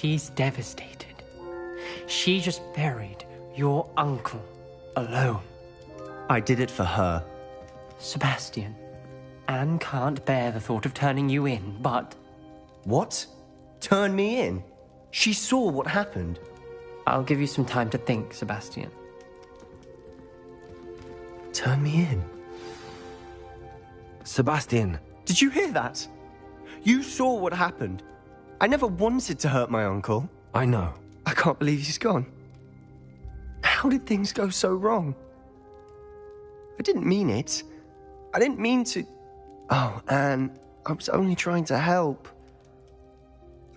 She's devastated. She just buried your uncle alone. I did it for her. Sebastian, Anne can't bear the thought of turning you in, but... What? Turn me in? She saw what happened. I'll give you some time to think, Sebastian. Turn me in? Sebastian. Did you hear that? You saw what happened. I never wanted to hurt my uncle. I know. I can't believe he's gone. How did things go so wrong? I didn't mean it. I didn't mean to... Oh, Anne, I was only trying to help.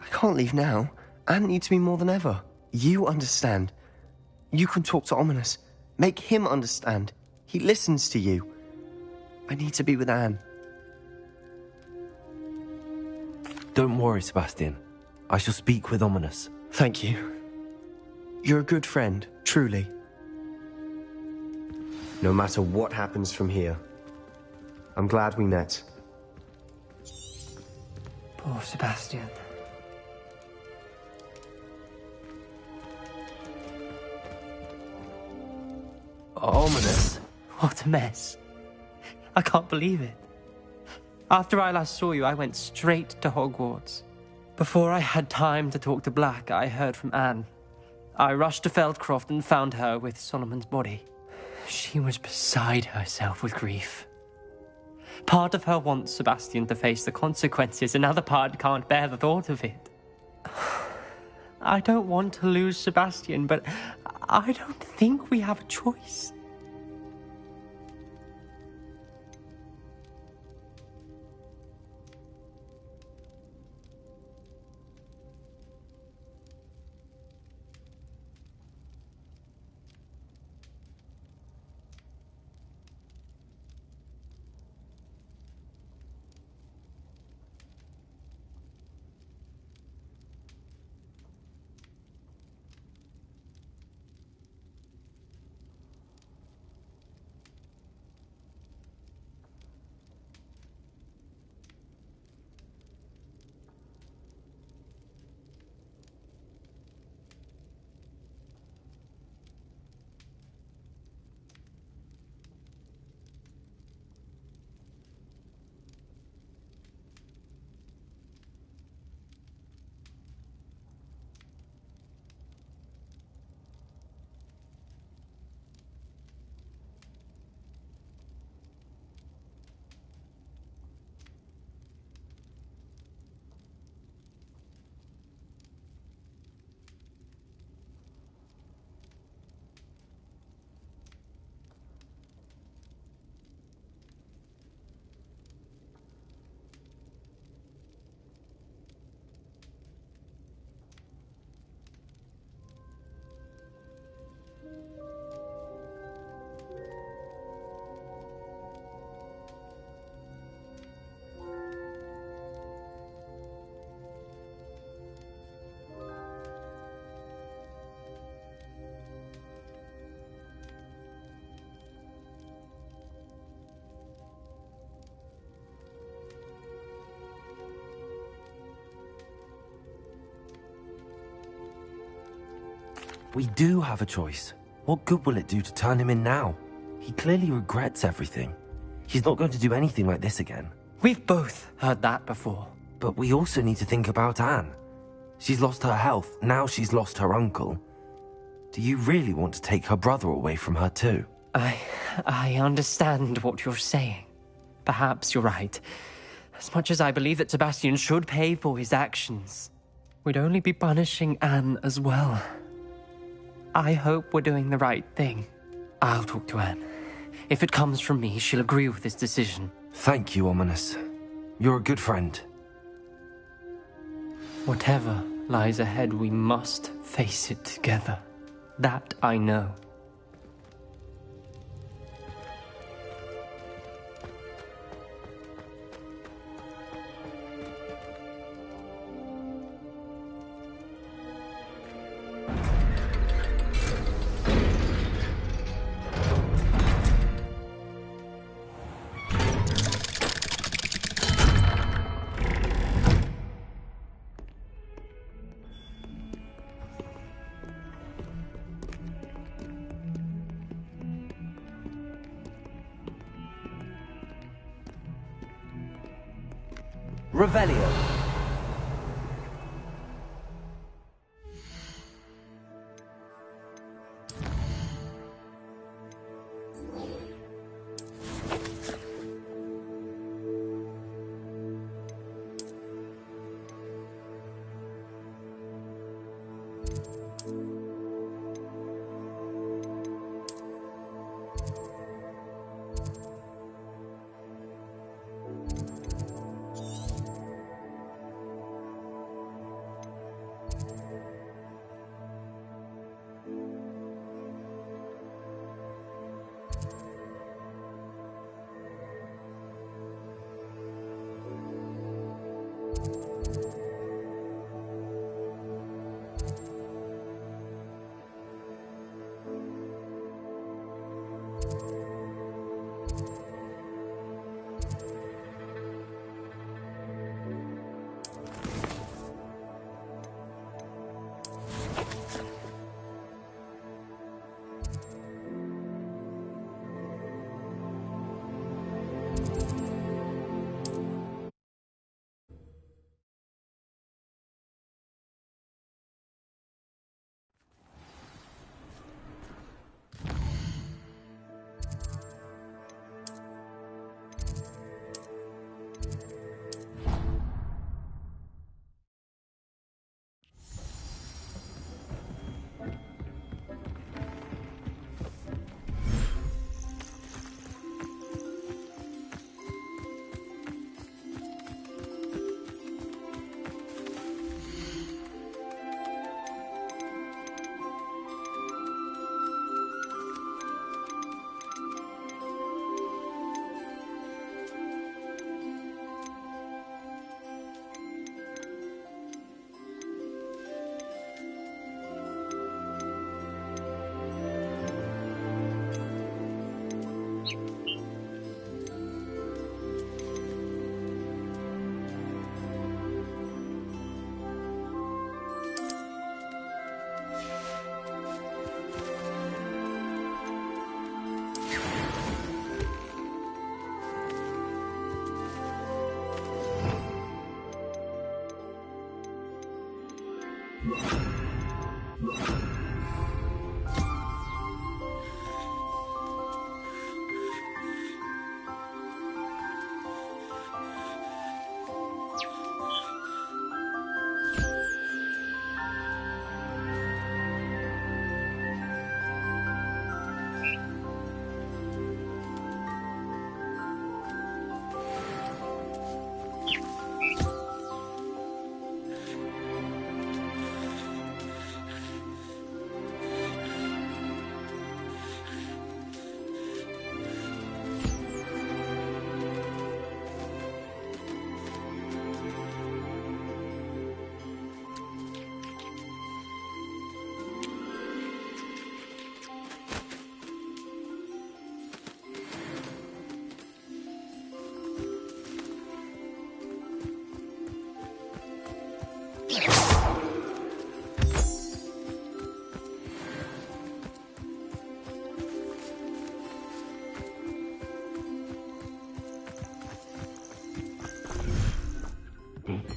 I can't leave now. Anne needs me more than ever. You understand. You can talk to Ominous. Make him understand. He listens to you. I need to be with Anne. Don't worry, Sebastian. I shall speak with Ominous. Thank you. You're a good friend, truly. No matter what happens from here, I'm glad we met. Poor Sebastian. Ominous? What a mess. I can't believe it. After I last saw you, I went straight to Hogwarts. Before I had time to talk to Black, I heard from Anne. I rushed to Feldcroft and found her with Solomon's body. She was beside herself with grief. Part of her wants Sebastian to face the consequences, another part can't bear the thought of it. I don't want to lose Sebastian, but I don't think we have a choice. We do have a choice. What good will it do to turn him in now? He clearly regrets everything. He's not going to do anything like this again. We've both heard that before. But we also need to think about Anne. She's lost her health, now she's lost her uncle. Do you really want to take her brother away from her too? I understand what you're saying. Perhaps you're right. As much as I believe that Sebastian should pay for his actions, we'd only be punishing Anne as well. I hope we're doing the right thing. I'll talk to Anne. If it comes from me, she'll agree with this decision. Thank you, Ominous. You're a good friend. Whatever lies ahead, we must face it together. That I know. Revelio.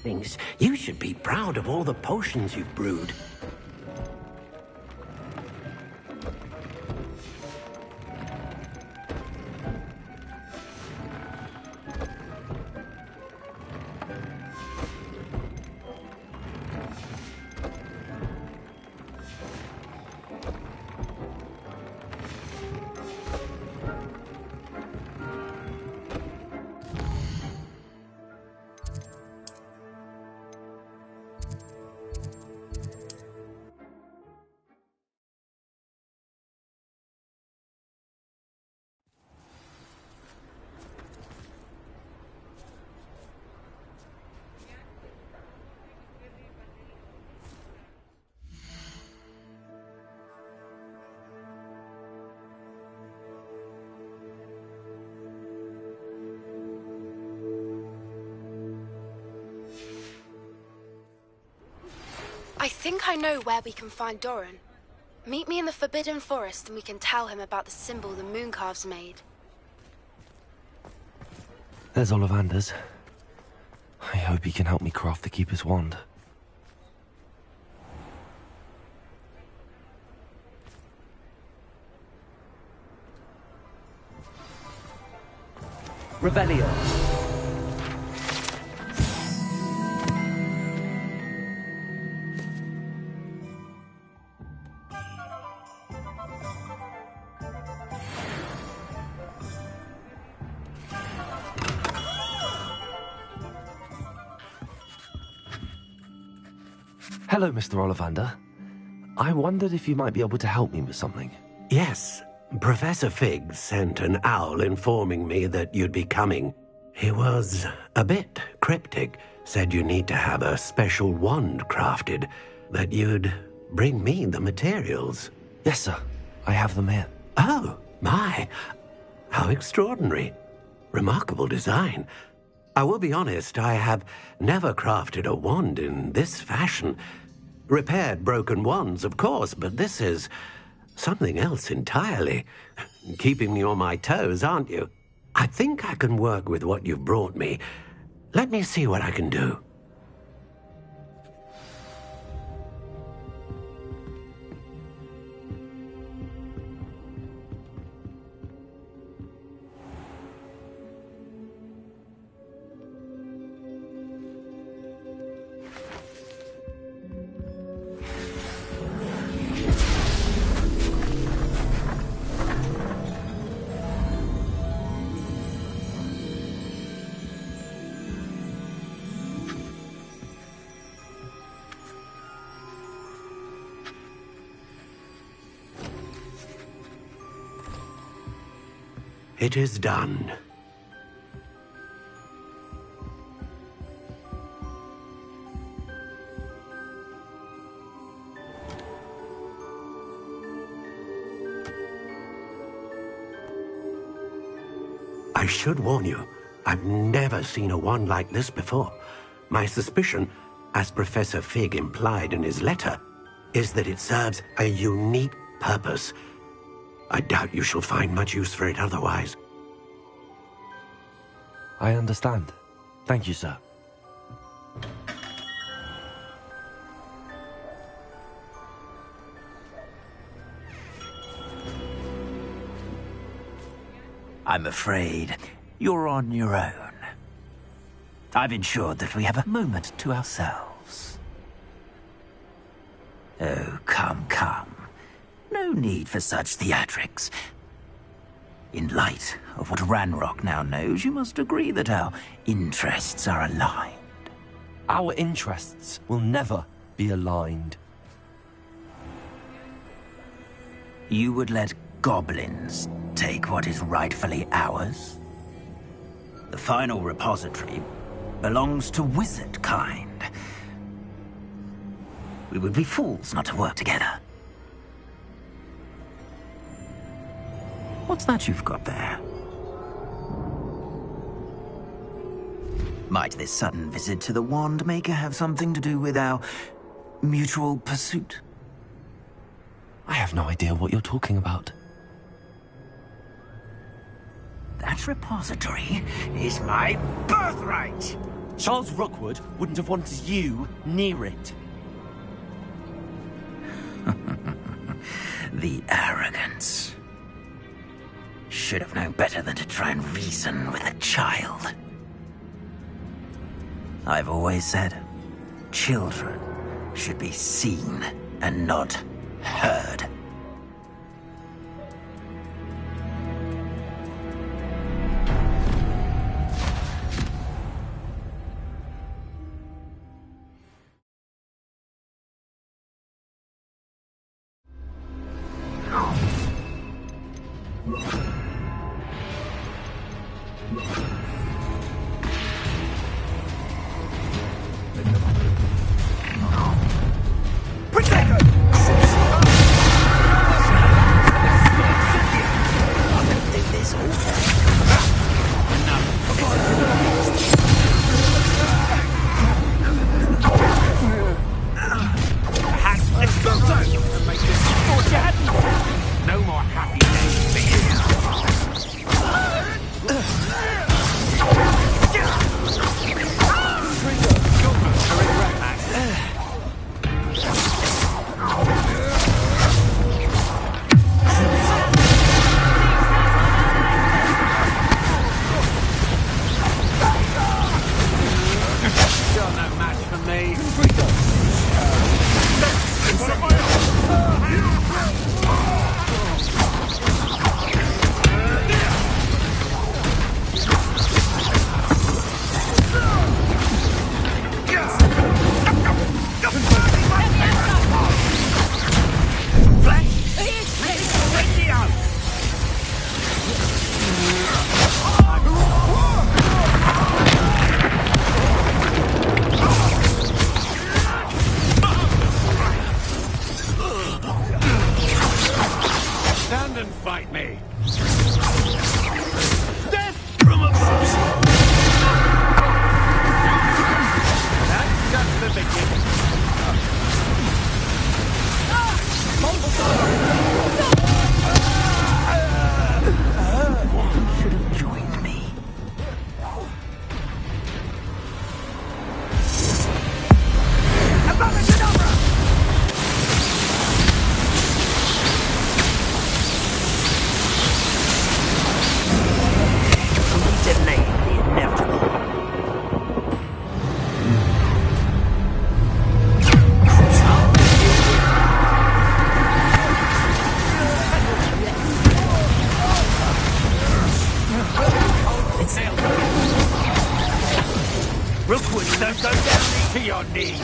Thinks you should be proud of all the potions you've brewed. I think I know where we can find Doran. Meet me in the Forbidden Forest and we can tell him about the symbol the Mooncalves made. There's Ollivander's. I hope he can help me craft the Keeper's wand. Revelio. Hello, Mr. Ollivander. I wondered if you might be able to help me with something. Yes, Professor Fig sent an owl informing me that you'd be coming. He was a bit cryptic, said you need to have a special wand crafted, that you'd bring me the materials. Yes, sir. I have them here. Oh, my. How extraordinary. Remarkable design. I will be honest, I have never crafted a wand in this fashion. Repaired broken wands, of course, but this is something else entirely. Keeping me on my toes, aren't you? I think I can work with what you've brought me. Let me see what I can do. It is done. I should warn you, I've never seen a wand like this before. My suspicion, as Professor Fig implied in his letter, is that it serves a unique purpose. I doubt you shall find much use for it otherwise. I understand. Thank you, sir. I'm afraid you're on your own. I've ensured that we have a moment to ourselves. Oh, come, come. No need for such theatrics. In light of what Ranrock now knows, you must agree that our interests are aligned. Our interests will never be aligned. You would let goblins take what is rightfully ours? The final repository belongs to wizard kind. We would be fools not to work together. What's that you've got there? Might this sudden visit to the Wand Maker have something to do with our mutual pursuit? I have no idea what you're talking about. That repository is my birthright! Charles Rookwood wouldn't have wanted you near it. The arrogance. Should have known better than to try and reason with a child. I've always said, children should be seen and not heard. No more happy days for you. Stand and fight me! Death from above! That's just the beginning. You should have joined me. Detonate the inevitable. Rookwoods don't go down to your knees!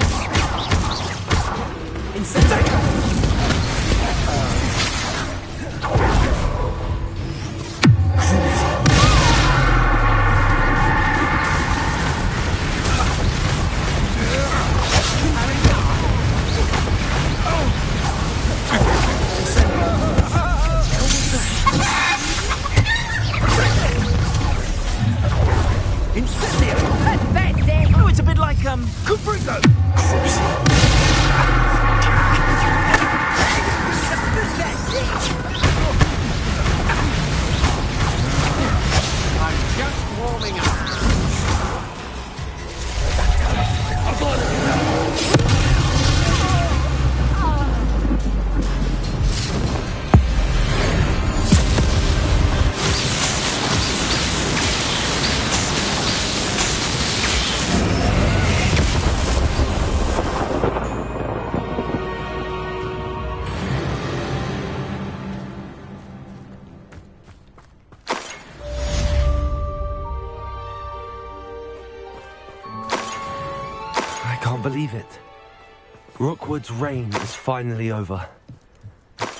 Oh, it's a bit like, Cuprico! I'm just warming up. I can't believe it. Rookwood's reign is finally over.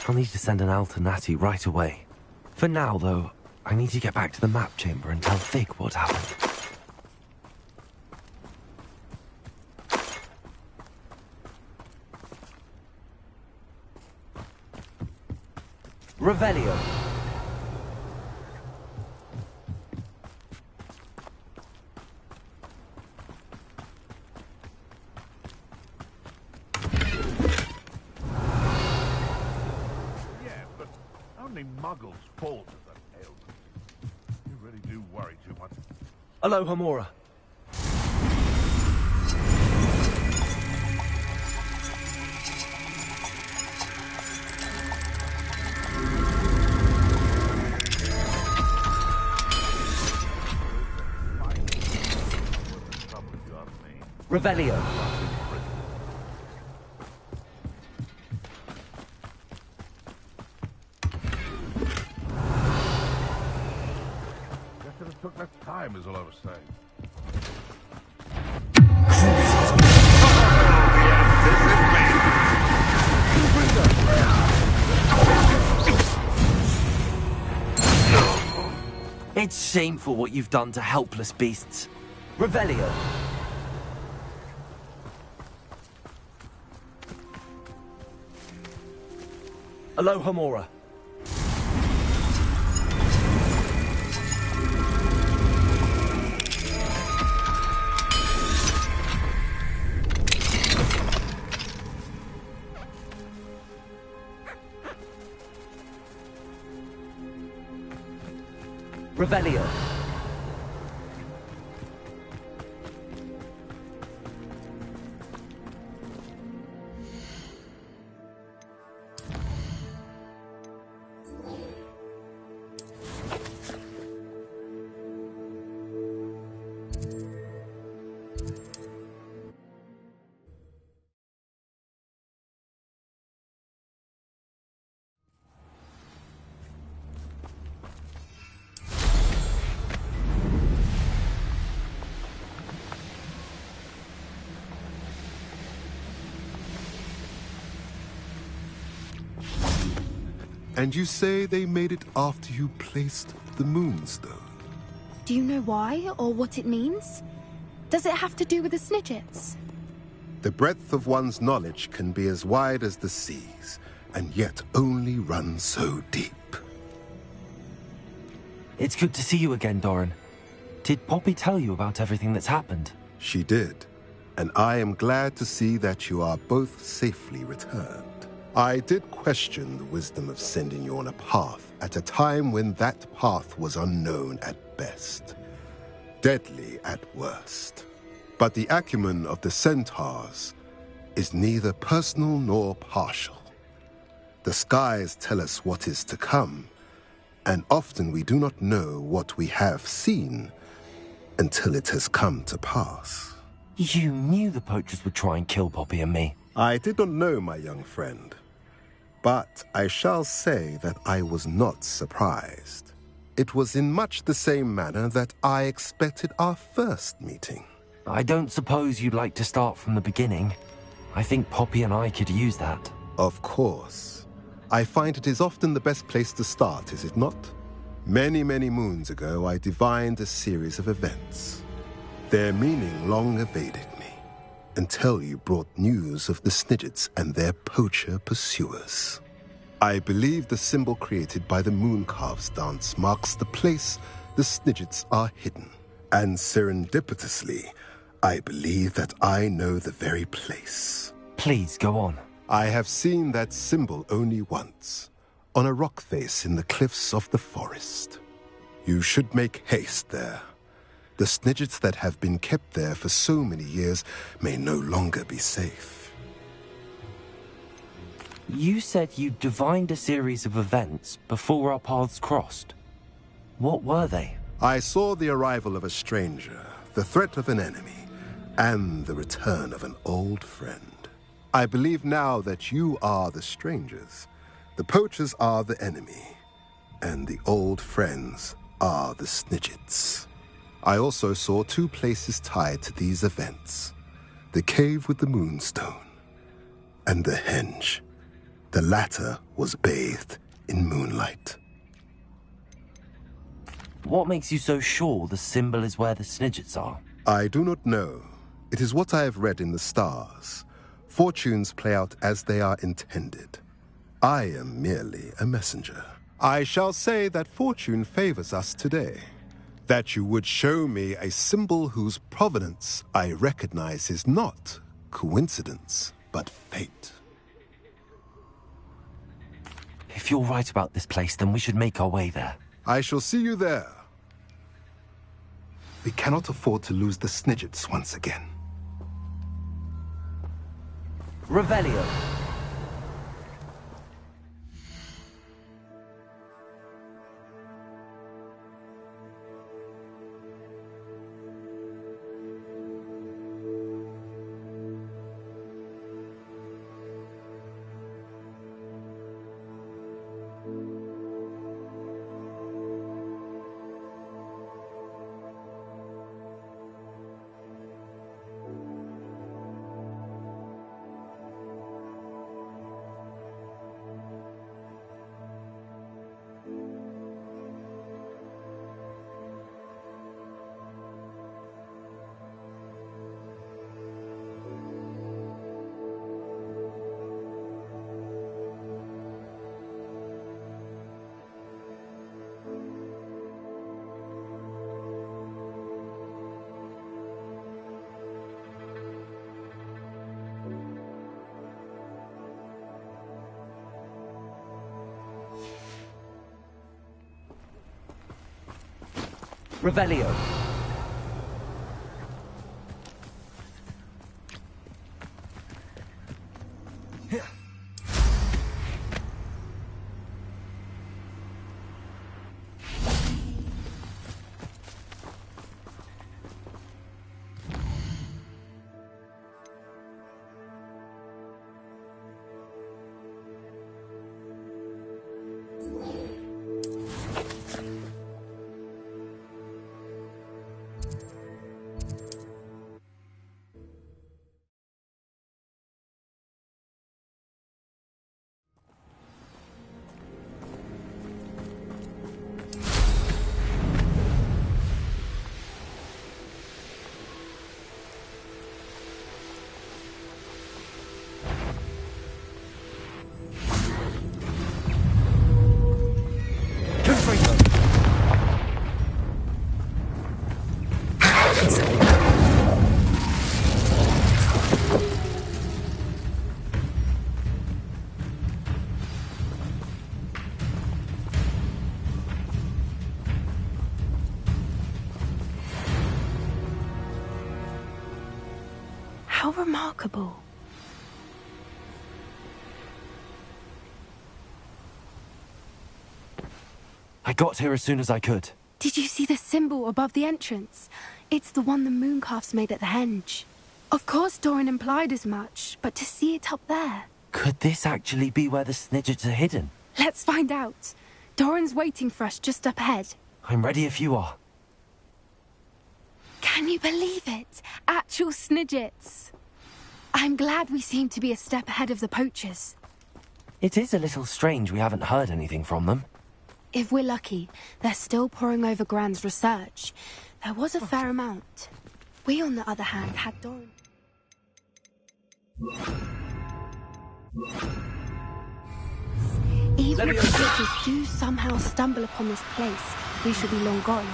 I'll need to send an Alternati right away. For now, though, I need to get back to the map chamber and tell Fig what happened. Revelio. Only muggles fall to them ailments. You really do worry too much. Aloha, Mora. Revelio. Guess it took less time, is all I was saying. It's shameful what you've done to helpless beasts. Revelio. Aloha, Mora. Revelio. And you say they made it after you placed the Moonstone? Do you know why, or what it means? Does it have to do with the Snidgets? The breadth of one's knowledge can be as wide as the seas, and yet only run so deep. It's good to see you again, Doran. Did Poppy tell you about everything that's happened? She did, and I am glad to see that you are both safely returned. I did question the wisdom of sending you on a path at a time when that path was unknown at best, deadly at worst. But the acumen of the centaurs is neither personal nor partial. The skies tell us what is to come, and often we do not know what we have seen until it has come to pass. You knew the poachers would try and kill Poppy and me. I did not know, my young friend, but I shall say that I was not surprised. It was in much the same manner that I expected our first meeting. I don't suppose you'd like to start from the beginning. I think Poppy and I could use that. Of course. I find it is often the best place to start, is it not? Many, many moons ago, I divined a series of events. Their meaning long evaded me, until you brought news of the Snidgets and their poacher pursuers. I believe the symbol created by the Mooncalves dance marks the place the Snidgets are hidden. And serendipitously, I believe that I know the very place. Please, go on. I have seen that symbol only once, on a rock face in the cliffs of the forest. You should make haste there. The Snidgets that have been kept there for so many years may no longer be safe. You said you divined a series of events before our paths crossed. What were they? I saw the arrival of a stranger, the threat of an enemy, and the return of an old friend. I believe now that you are the strangers, the poachers are the enemy, and the old friends are the Snidgets. I also saw two places tied to these events, the cave with the moonstone and the henge. The latter was bathed in moonlight. What makes you so sure the symbol is where the Snidgets are? I do not know. It is what I have read in the stars. Fortunes play out as they are intended. I am merely a messenger. I shall say that fortune favors us today. That you would show me a symbol whose provenance I recognize is not coincidence, but fate. If you're right about this place, then we should make our way there. I shall see you there. We cannot afford to lose the Snidgets once again. Revelio. Revelio. How remarkable. I got here as soon as I could. Did you see the symbol above the entrance? It's the one the mooncalfs made at the henge. Of course Doran implied as much, but to see it up there... Could this actually be where the Snidgets are hidden? Let's find out. Doran's waiting for us just up ahead. I'm ready if you are. Can you believe it? Actual Snidgets. I'm glad we seem to be a step ahead of the poachers. It is a little strange we haven't heard anything from them. If we're lucky, they're still poring over Gran's research. There was a fair amount. We, on the other hand, had Doran... Even if the poachers do somehow stumble upon this place, we shall be long gone.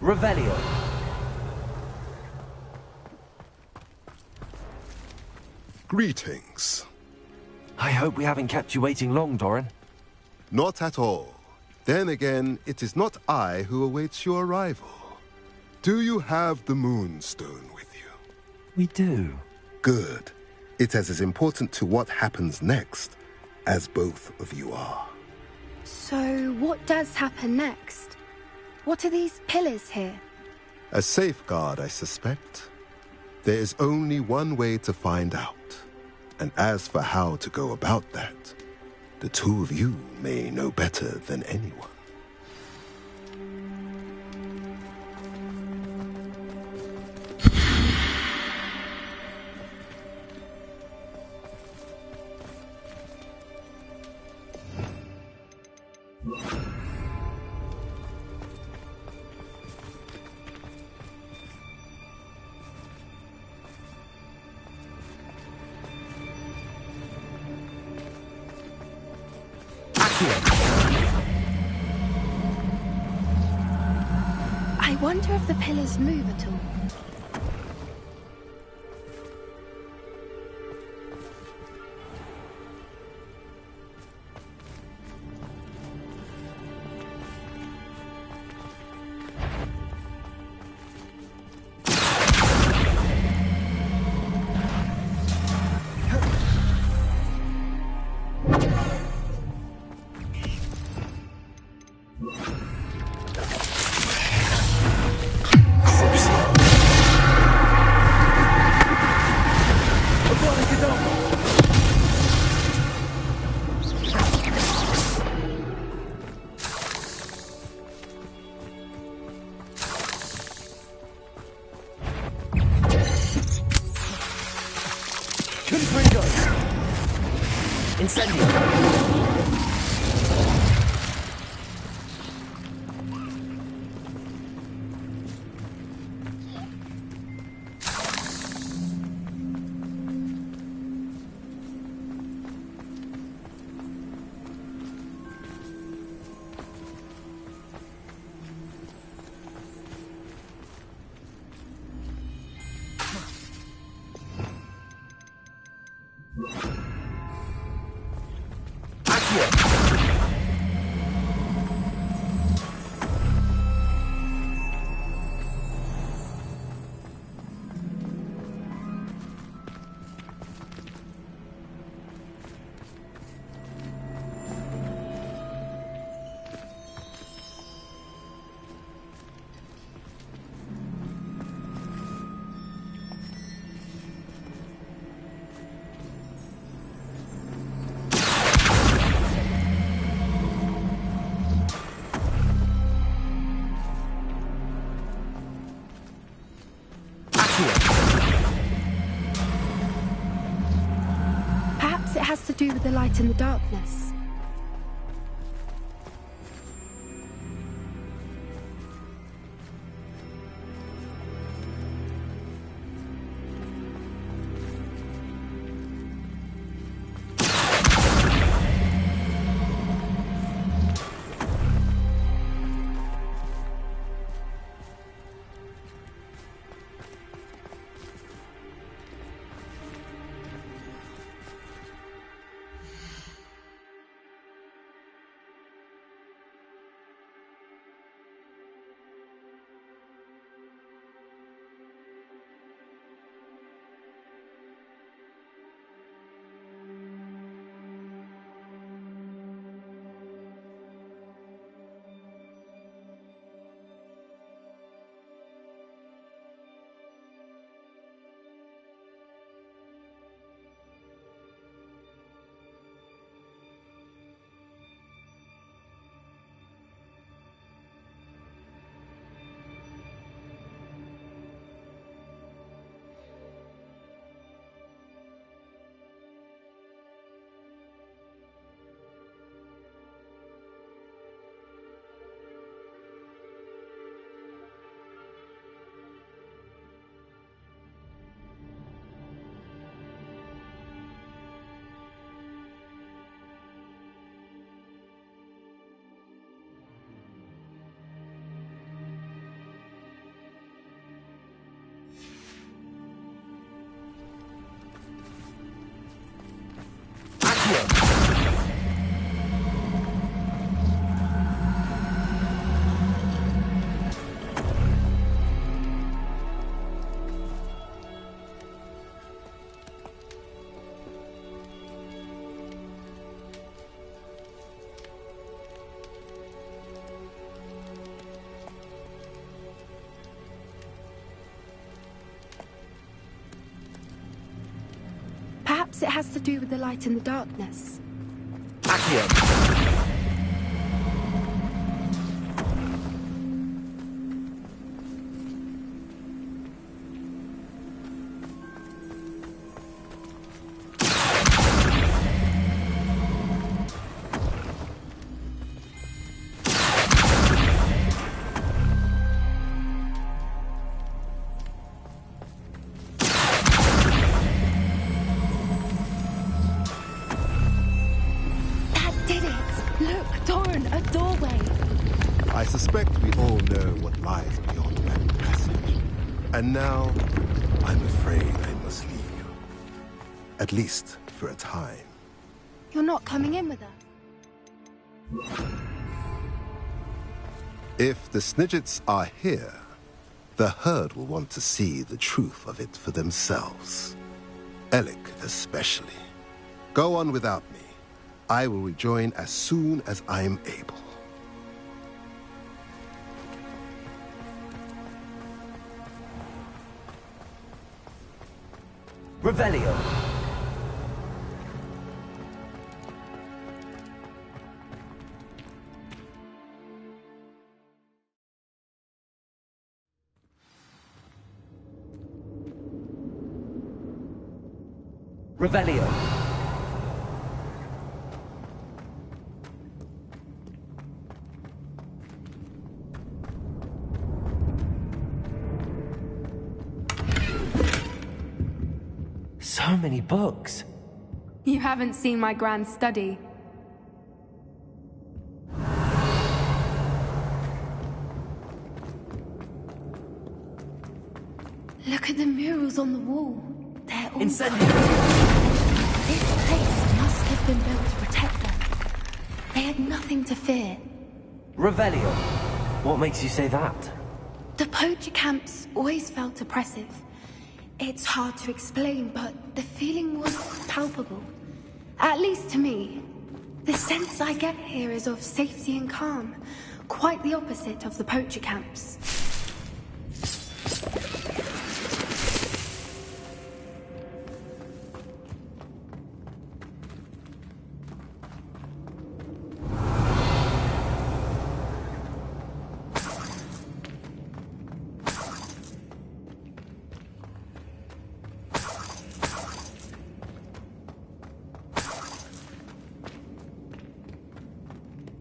Revelio. Greetings. I hope we haven't kept you waiting long, Doran. Not at all. Then again, it is not I who awaits your arrival. Do you have the Moonstone with you? We do. Good. It is as important to what happens next as both of you are. So, what does happen next? What are these pillars here? A safeguard, I suspect. There is only one way to find out. And as for how to go about that, the two of you may know better than anyone. I wonder if the pillars move at all. the light and the darkness. Perhaps it has to do with the light and the darkness. Accio! I suspect we all know what lies beyond that passage. And now, I'm afraid I must leave you. At least for a time. You're not coming in with us? If the Snidgets are here, the herd will want to see the truth of it for themselves. Alec especially. Go on without me. I will rejoin as soon as I am able. Revelio. Revelio. So many books. You haven't seen my grand study. Look at the murals on the wall. They're all... Incendio! This place must have been built to protect them. They had nothing to fear. Revelio. What makes you say that? The poacher camps always felt oppressive. It's hard to explain, but the feeling was palpable. At least to me. The sense I get here is of safety and calm. Quite the opposite of the poacher camps.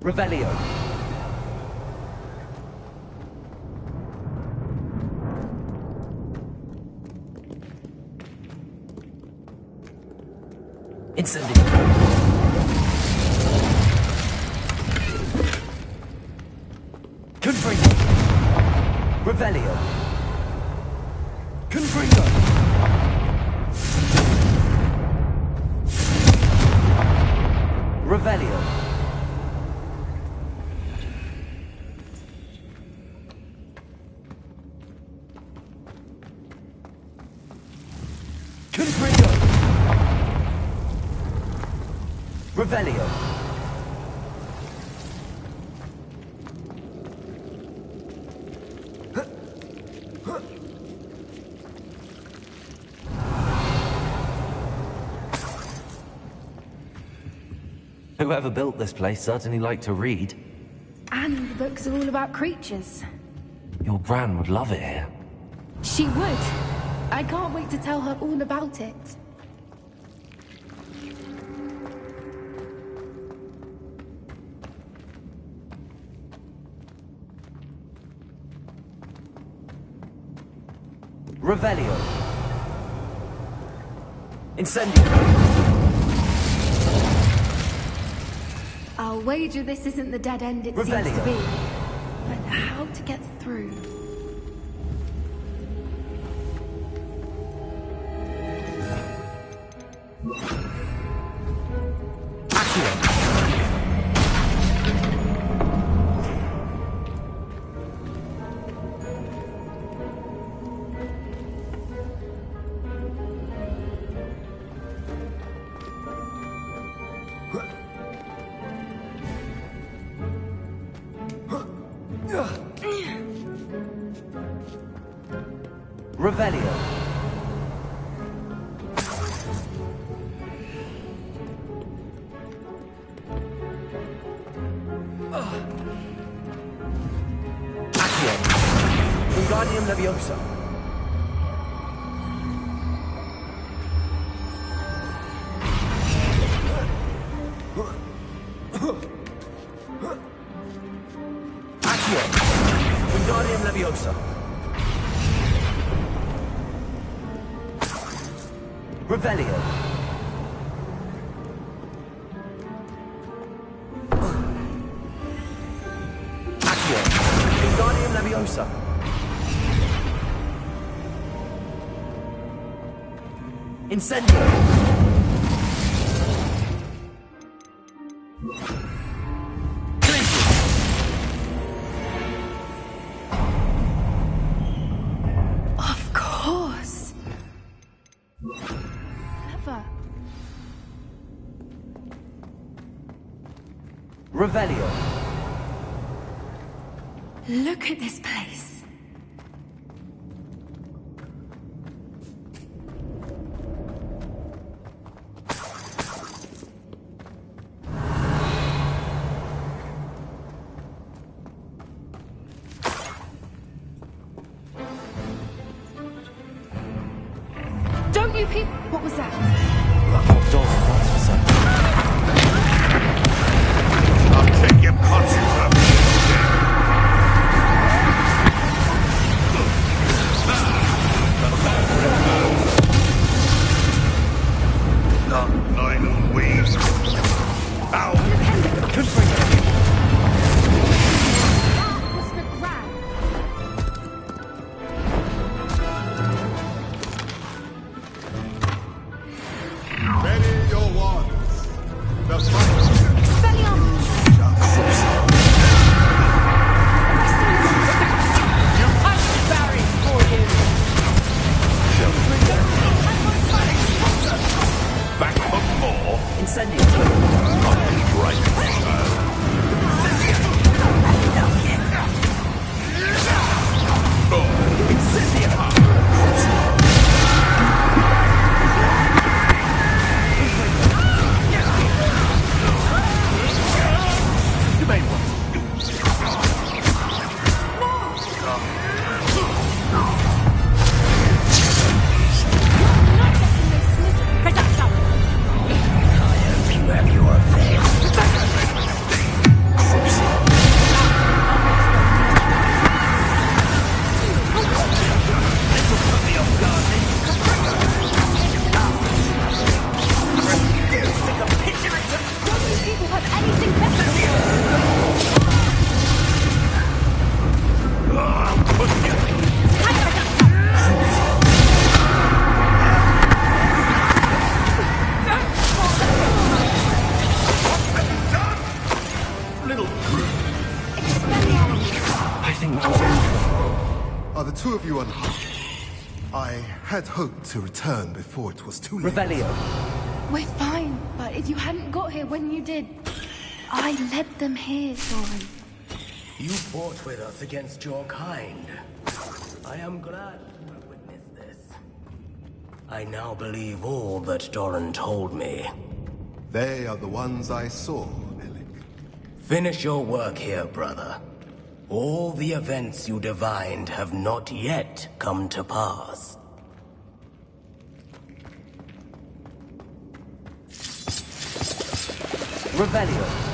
Revelio. Incendio. Confringo. Revelio. Confringo. Revelio. Confringo. Revelio. Whoever built this place certainly liked to read. And the books are all about creatures. Your Gran would love it here. She would. I can't wait to tell her all about it. Revelio. Incendio. I'll wager this isn't the dead end it seems Revelio. to be. But how to get through? Revelio. Accio. Wingardium Leviosa. Accio. Wingardium Leviosa. Revelio. Accio. Wingardium Leviosa. Incendio. Of course. Clever. Revelio. Look at this place. Don't you peep? What was that? Door, that's for certain. I'll take your conscience up. Not nine weaves. Ow! That was for Gran. Are the two of you unharmed? I had hoped to return before it was too late. Revelio. We're fine, but if you hadn't got here when you did, I led them here, Doran. You fought with us against your kind. I am glad to have witnessed this. I now believe all that Doran told me. They are the ones I saw, Alec. Finish your work here, brother. All the events you divined have not yet come to pass. Revelio.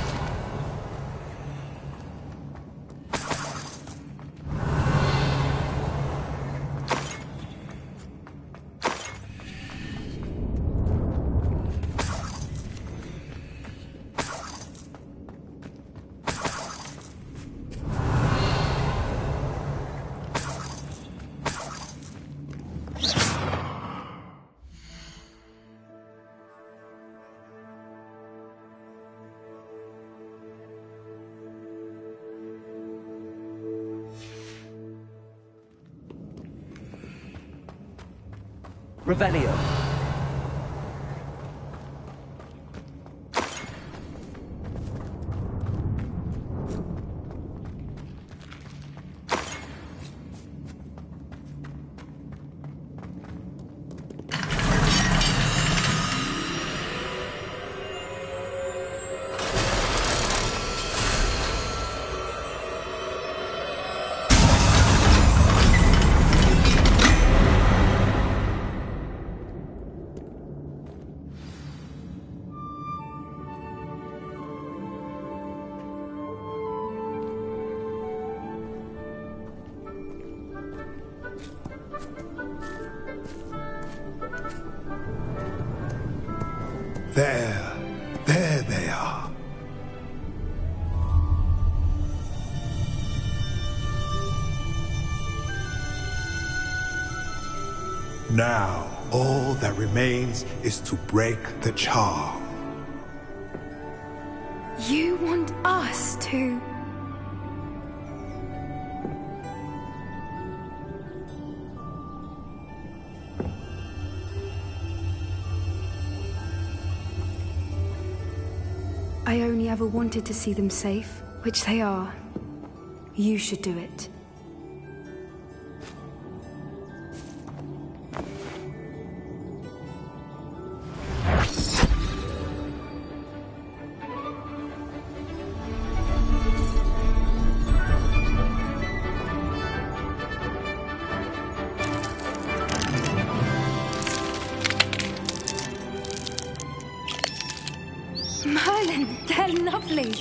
Revelio. There they are. Now, all that remains is to break the charm. You want us to... I only ever wanted to see them safe, which they are. You should do it. Merlin, they're lovely.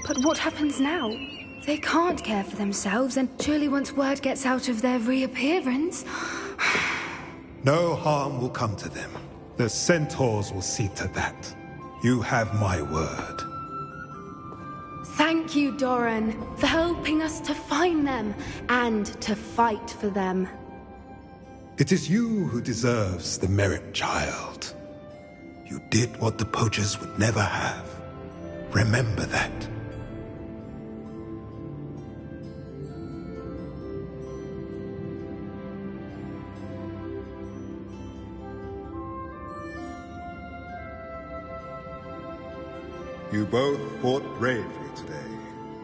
But what happens now? They can't care for themselves, and surely once word gets out of their reappearance... No harm will come to them. The centaurs will see to that. You have my word. Thank you, Doran, for helping us to find them, and to fight for them. It is you who deserves the merit, child. You did what the poachers would never have. Remember that. You both fought bravely today.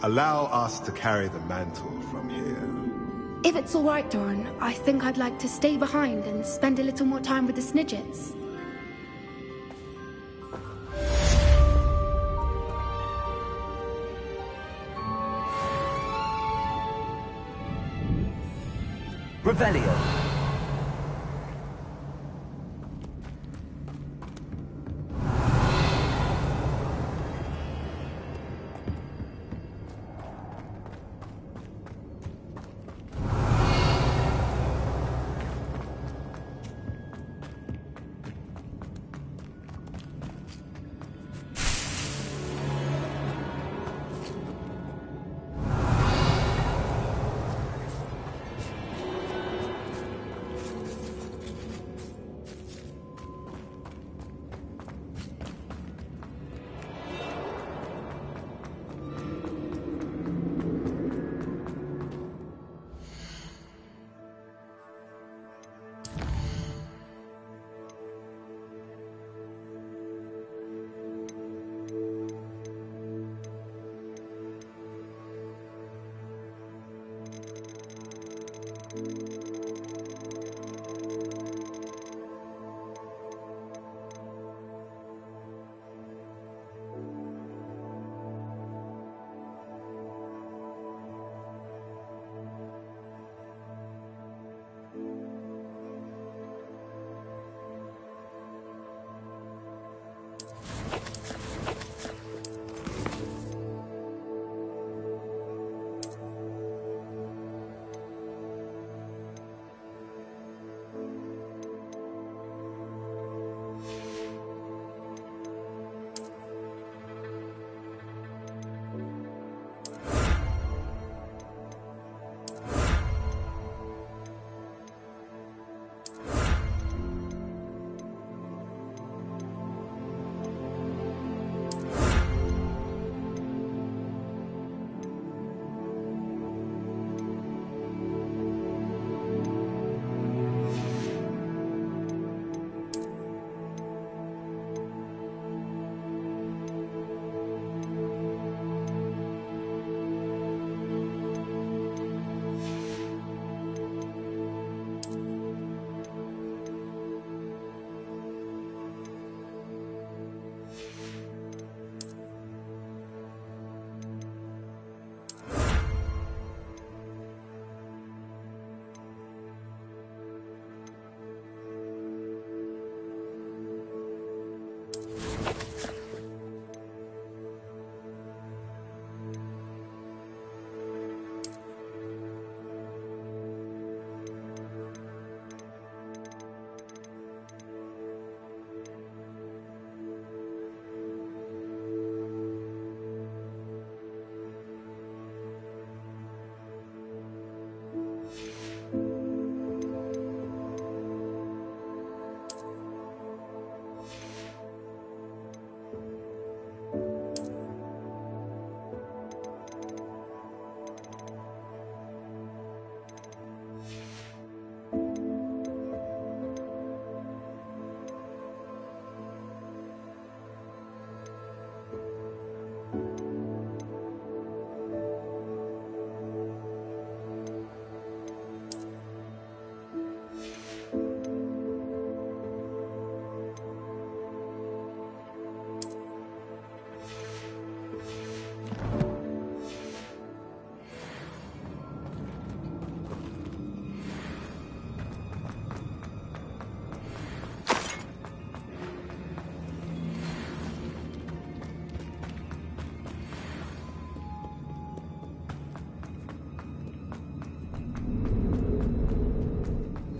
Allow us to carry the mantle from here. If it's all right, Doran, I think I'd like to stay behind and spend a little more time with the Snidgets. Revelio.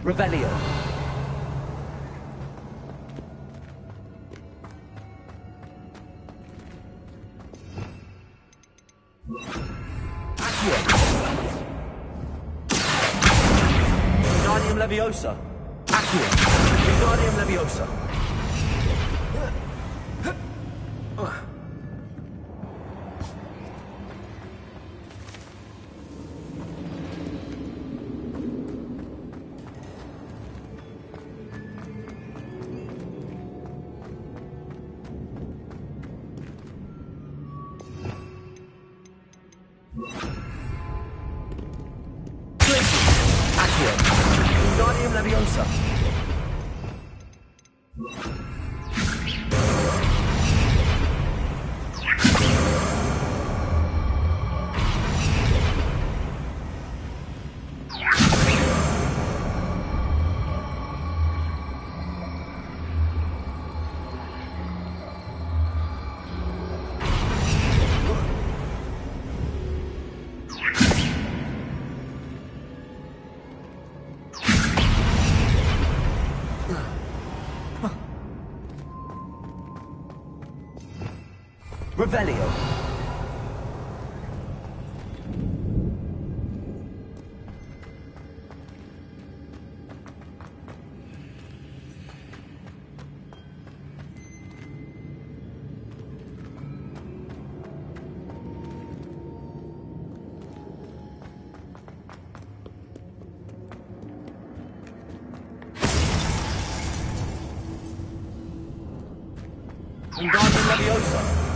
Revelio. Accio. Wingardium Leviosa. Accio. Wingardium Leviosa. Wingardium Leviosa. Revelio. Wingardium Leviosa.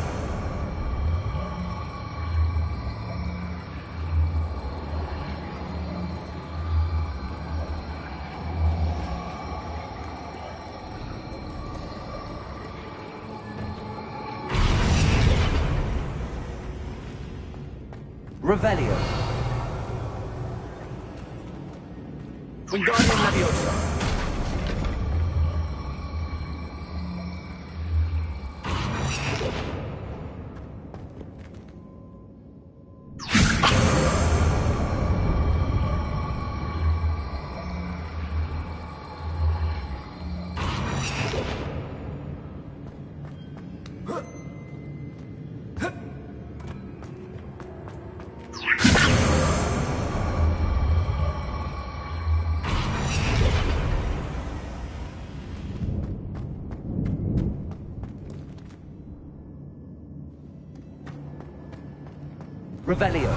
Revelio. Wingardium Leviosa. Revelio.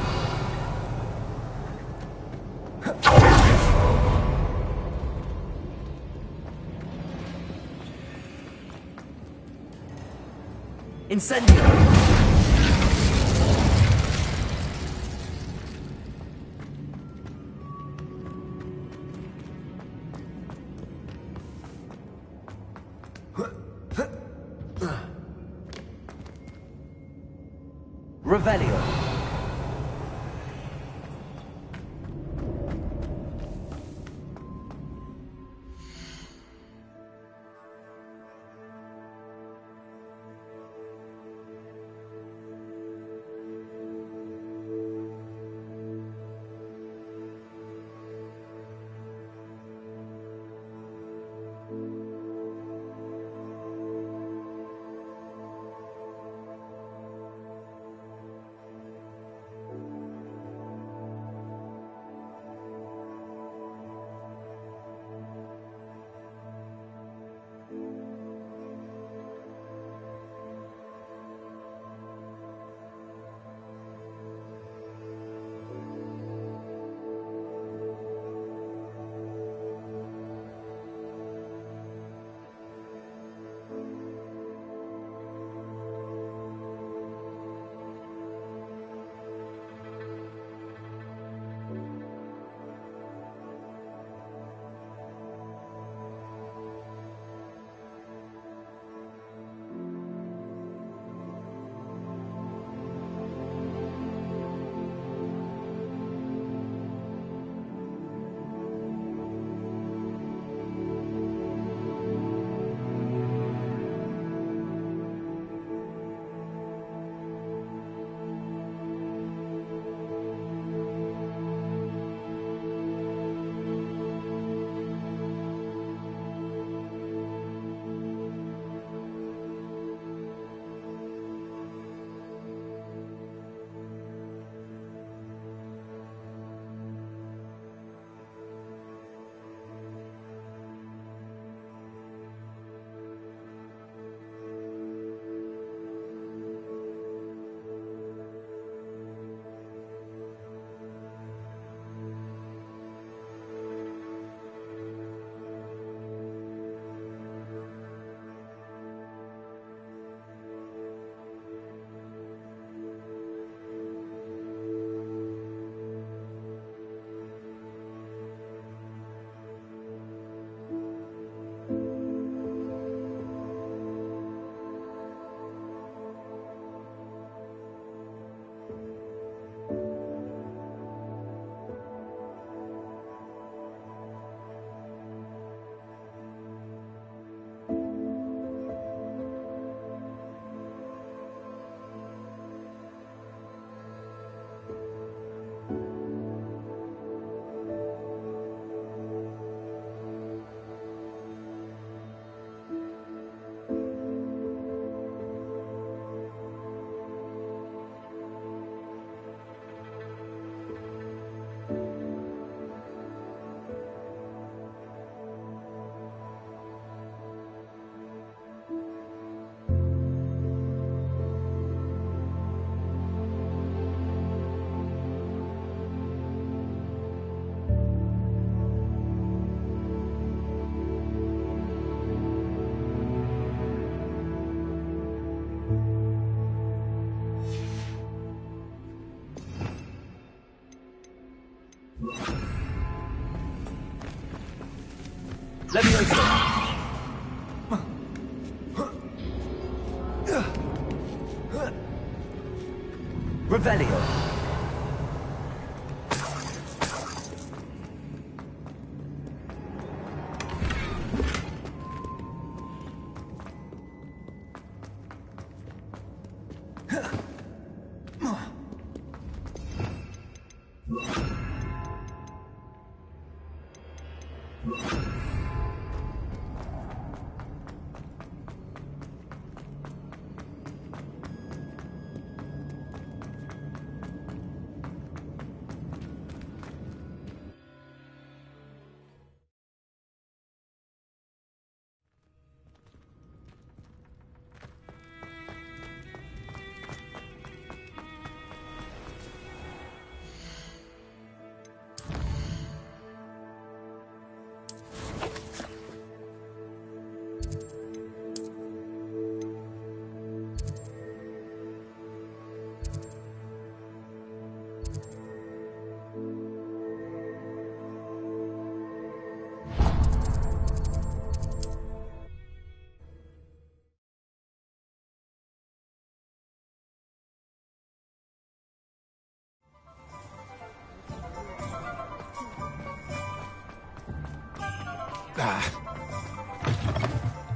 Incendio. Revelio. Leviosa. Revelio.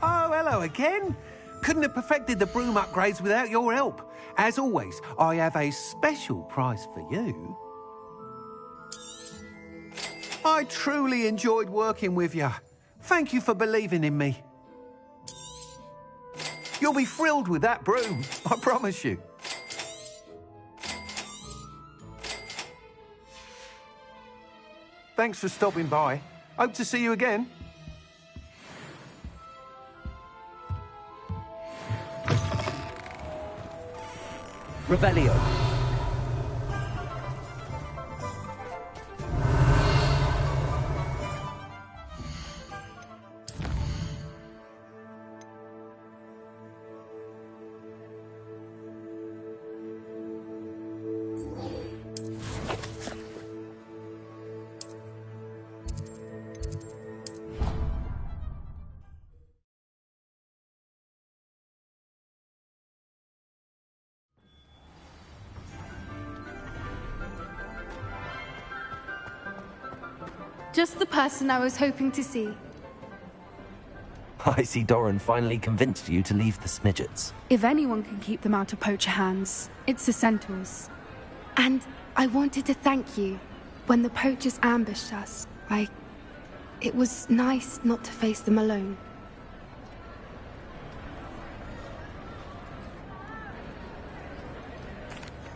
Oh, hello again. Couldn't have perfected the broom upgrades without your help. As always, I have a special prize for you. I truly enjoyed working with you. Thank you for believing in me. You'll be thrilled with that broom, I promise you. Thanks for stopping by. Hope to see you again. Revelio. Just the person I was hoping to see. I see Doran finally convinced you to leave the Snidgets. If anyone can keep them out of poacher hands, it's the centaurs. And I wanted to thank you. When the poachers ambushed us, it was nice not to face them alone.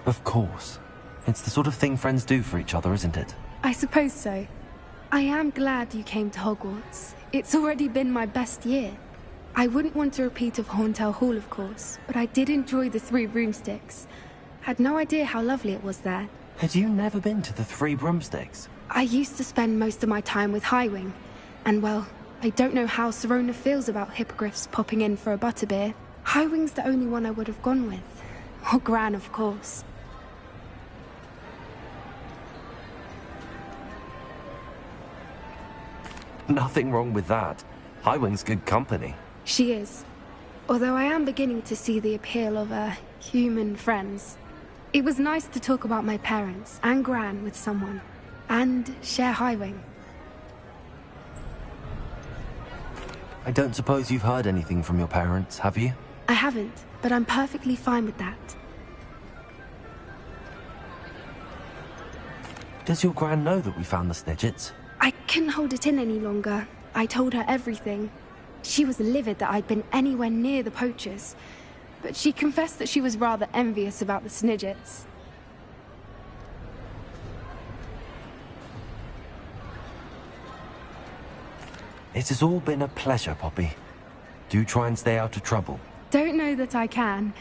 Of course. It's the sort of thing friends do for each other, isn't it? I suppose so. I am glad you came to Hogwarts. It's already been my best year. I wouldn't want a repeat of Horntail Hall, of course, but I did enjoy the Three Broomsticks. Had no idea how lovely it was there. Had you never been to the Three Broomsticks? I used to spend most of my time with Highwing. And well, I don't know how Serona feels about hippogriffs popping in for a butterbeer. Highwing's the only one I would have gone with. Or Gran, of course. Nothing wrong with that. Highwing's good company. She is. Although I am beginning to see the appeal of, human friends. It was nice to talk about my parents and Gran with someone. And share Highwing. I don't suppose you've heard anything from your parents, have you? I haven't, but I'm perfectly fine with that. Does your Gran know that we found the Snidgets? I couldn't hold it in any longer. I told her everything. She was livid that I'd been anywhere near the poachers, but she confessed that she was rather envious about the Snidgets. It has all been a pleasure, Poppy. Do try and stay out of trouble. Don't know that I can.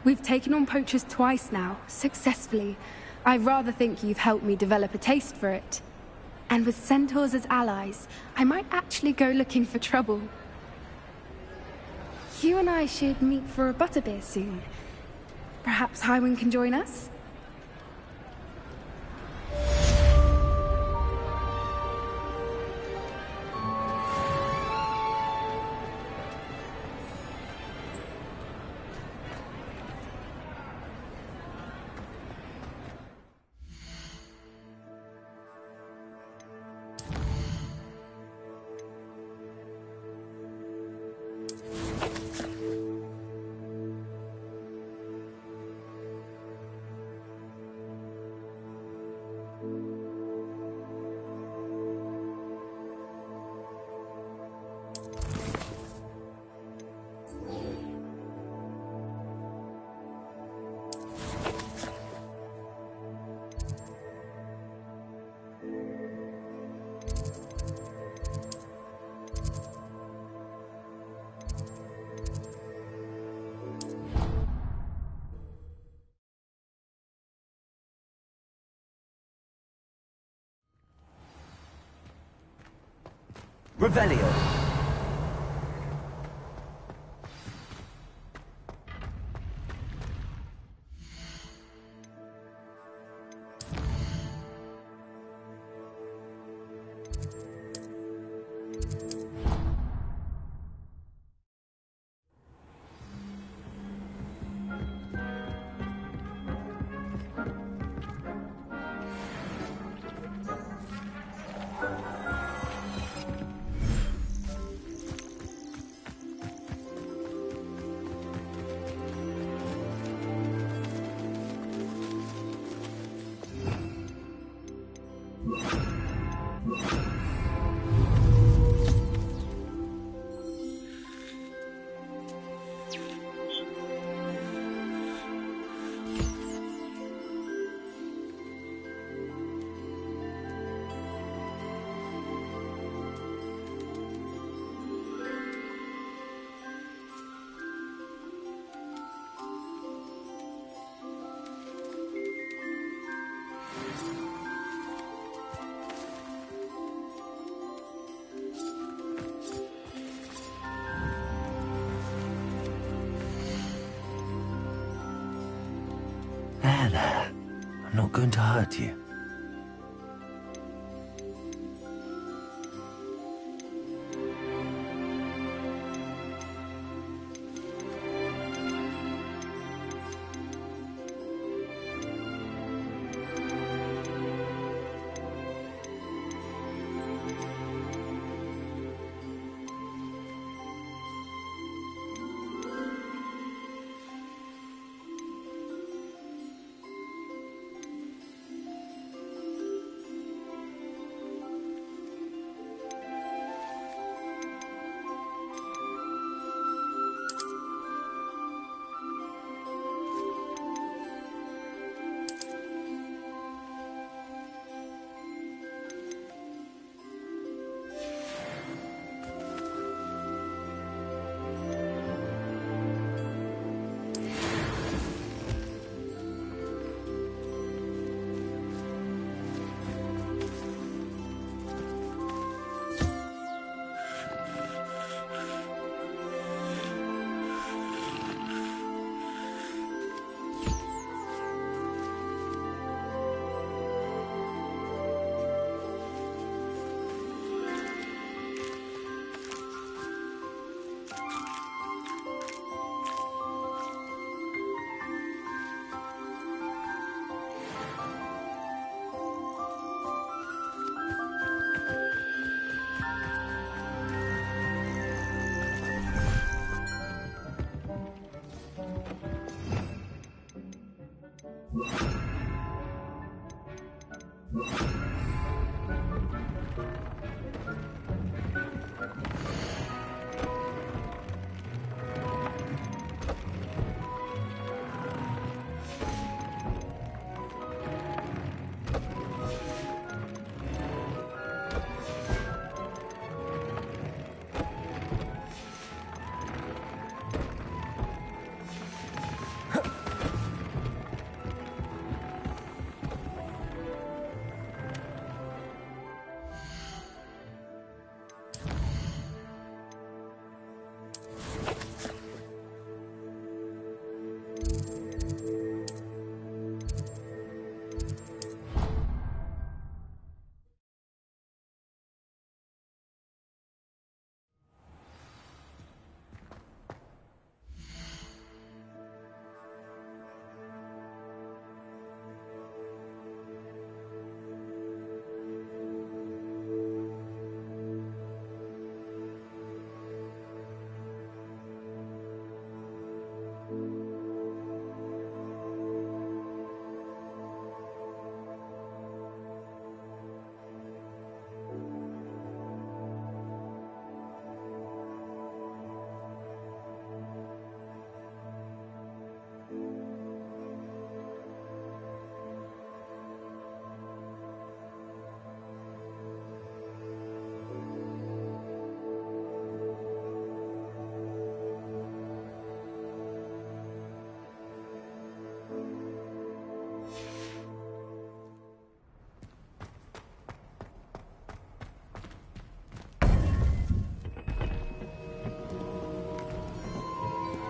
We've taken on poachers twice now, successfully. I rather think you've helped me develop a taste for it. And with centaurs as allies, I might actually go looking for trouble. You and I should meet for a butterbeer soon. Perhaps Highwing can join us? Revelio. There. I'm not going to hurt you.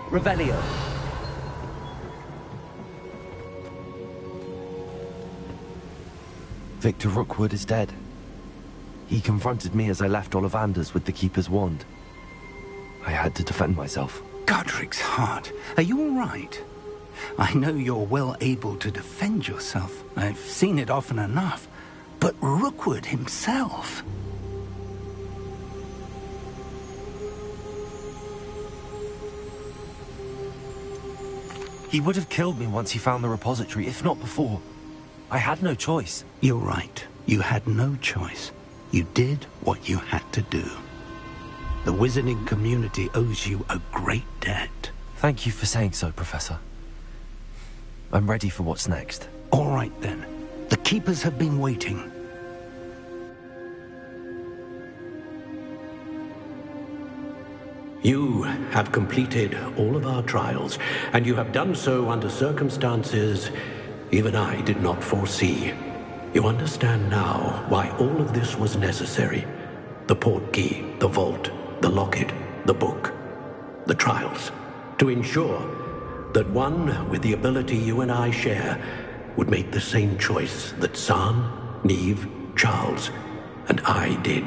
Revelio. Victor Rookwood is dead. He confronted me as I left Ollivanders with the Keeper's wand. I had to defend myself. Godric's heart. Are you all right? I know you're well able to defend yourself. I've seen it often enough. But Rookwood himself... He would have killed me once he found the repository, if not before. I had no choice. You're right. You had no choice. You did what you had to do. The wizarding community owes you a great debt. Thank you for saying so, Professor. I'm ready for what's next. All right, then. The Keepers have been waiting. You have completed all of our trials, and you have done so under circumstances even I did not foresee. You understand now why all of this was necessary. The portkey, the vault, the locket, the book, the trials. To ensure that one with the ability you and I share would make the same choice that San, Neve, Charles, and I did.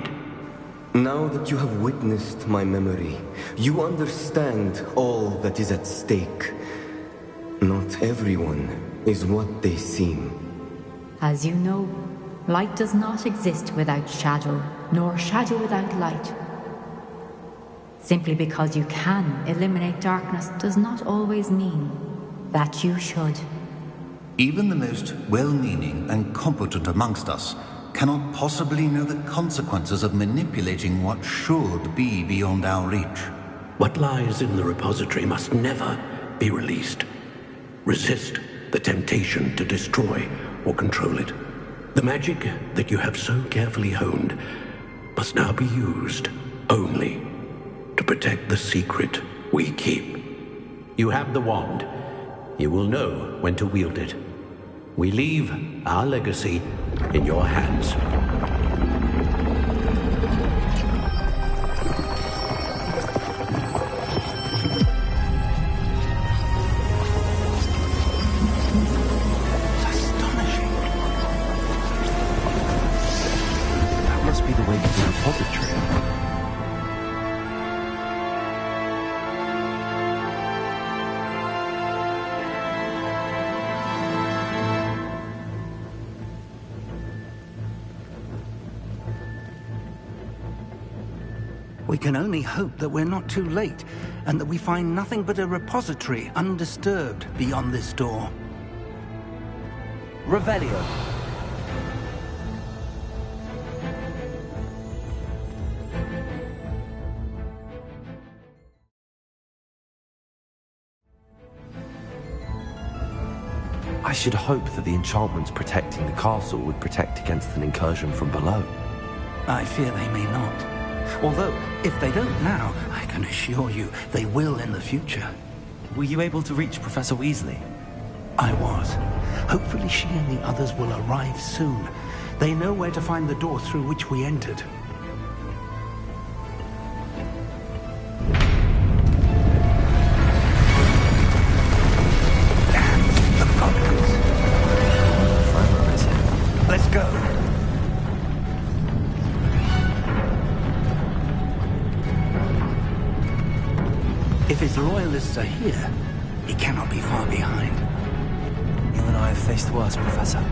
Now that you have witnessed my memory, you understand all that is at stake. Not everyone is what they seem. As you know, light does not exist without shadow, nor shadow without light. Simply because you can eliminate darkness does not always mean that you should. Even the most well-meaning and competent amongst us cannot possibly know the consequences of manipulating what should be beyond our reach. What lies in the repository must never be released. Resist the temptation to destroy or control it. The magic that you have so carefully honed must now be used only to protect the secret we keep. You have the wand. You will know when to wield it. We leave our legacy in your hands. That must be the way to the repository. We can only hope that we're not too late, and that we find nothing but a repository undisturbed beyond this door. Revelio. I should hope that the enchantments protecting the castle would protect against an incursion from below. I fear they may not. Although, if they don't now, I can assure you they will in the future. Were you able to reach Professor Weasley? I was. Hopefully she and the others will arrive soon. They know where to find the door through which we entered. And the goblins. Let's go. If his loyalists are here, he cannot be far behind. You and I have faced worse, Professor.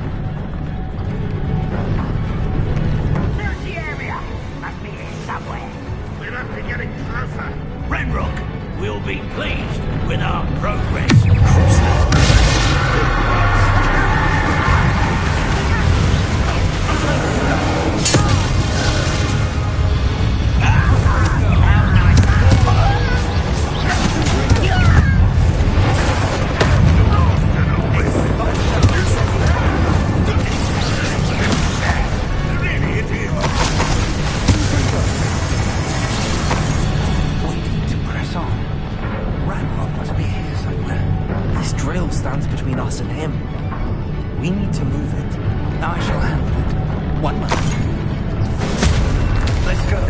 There's the area. Must be here somewhere. We must be getting closer. Ranrock will be pleased with our progress. Stands between us and him. We need to move it. I shall handle it. 1 moment. Let's go.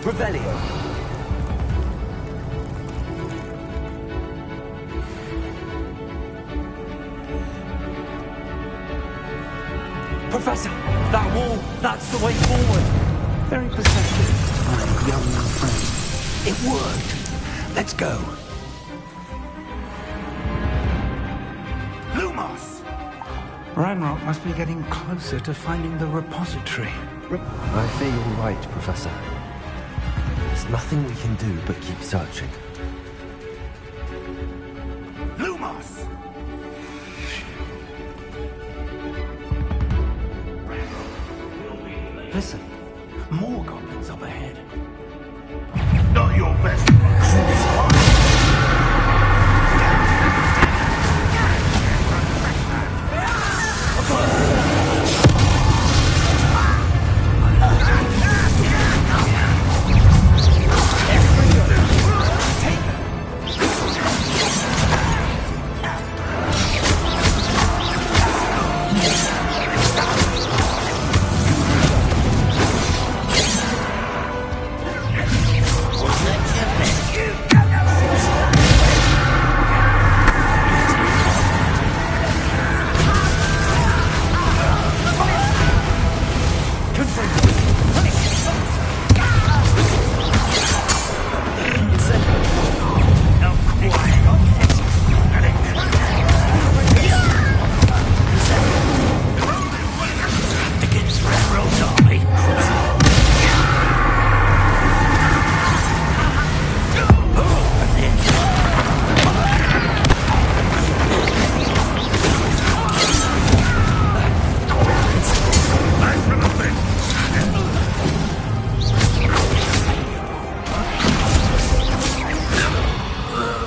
Revelio. Professor, that wall, that's the way forward. Very perceptive, my young friend. It worked. Let's go. Lumos! Ranrock must be getting closer to finding the repository. I fear you're right, Professor. There's nothing we can do but keep searching. Lumos! Listen, more goblins up ahead. Not your best.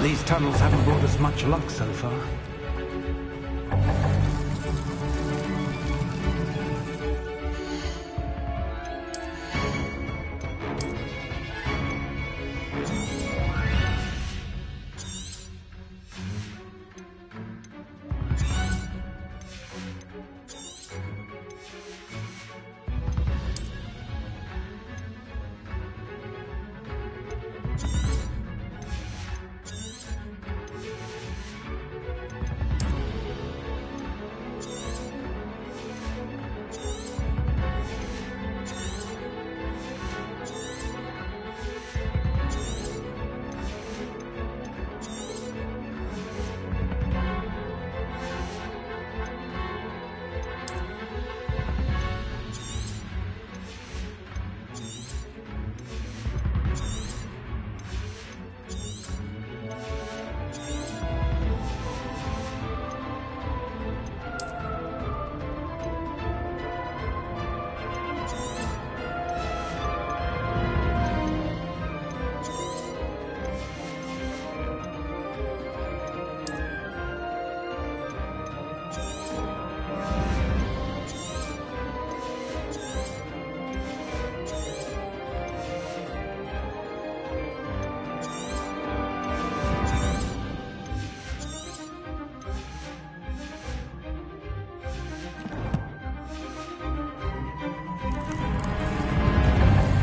These tunnels haven't brought us much luck so far.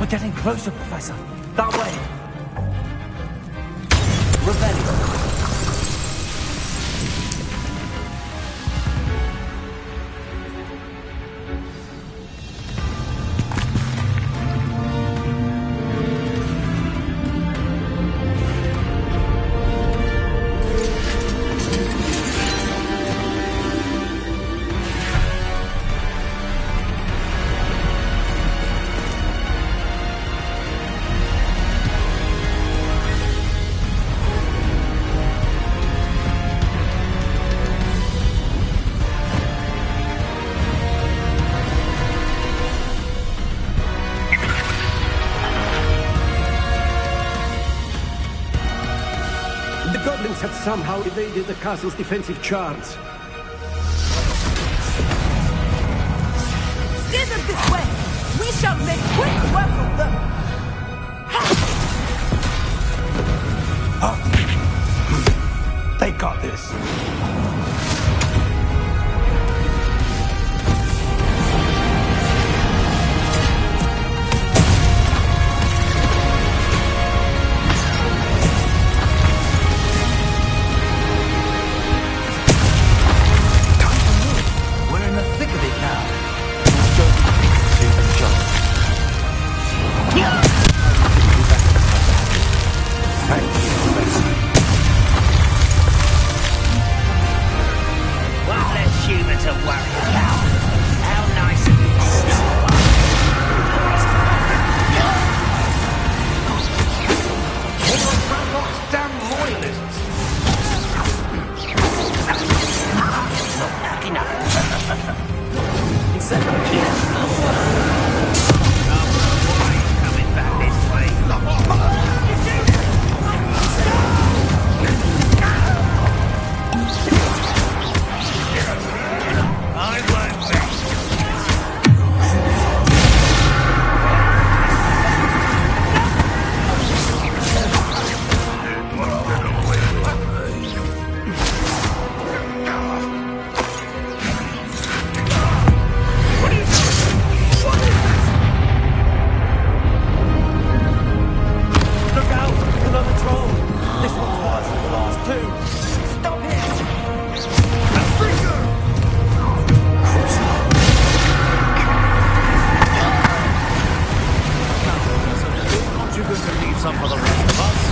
Getting closer, Professor. That way. Revelio. Had somehow evaded the castle's defensive charge. Steer them this way! We shall make quick work of them! They got this. some for the rest of us.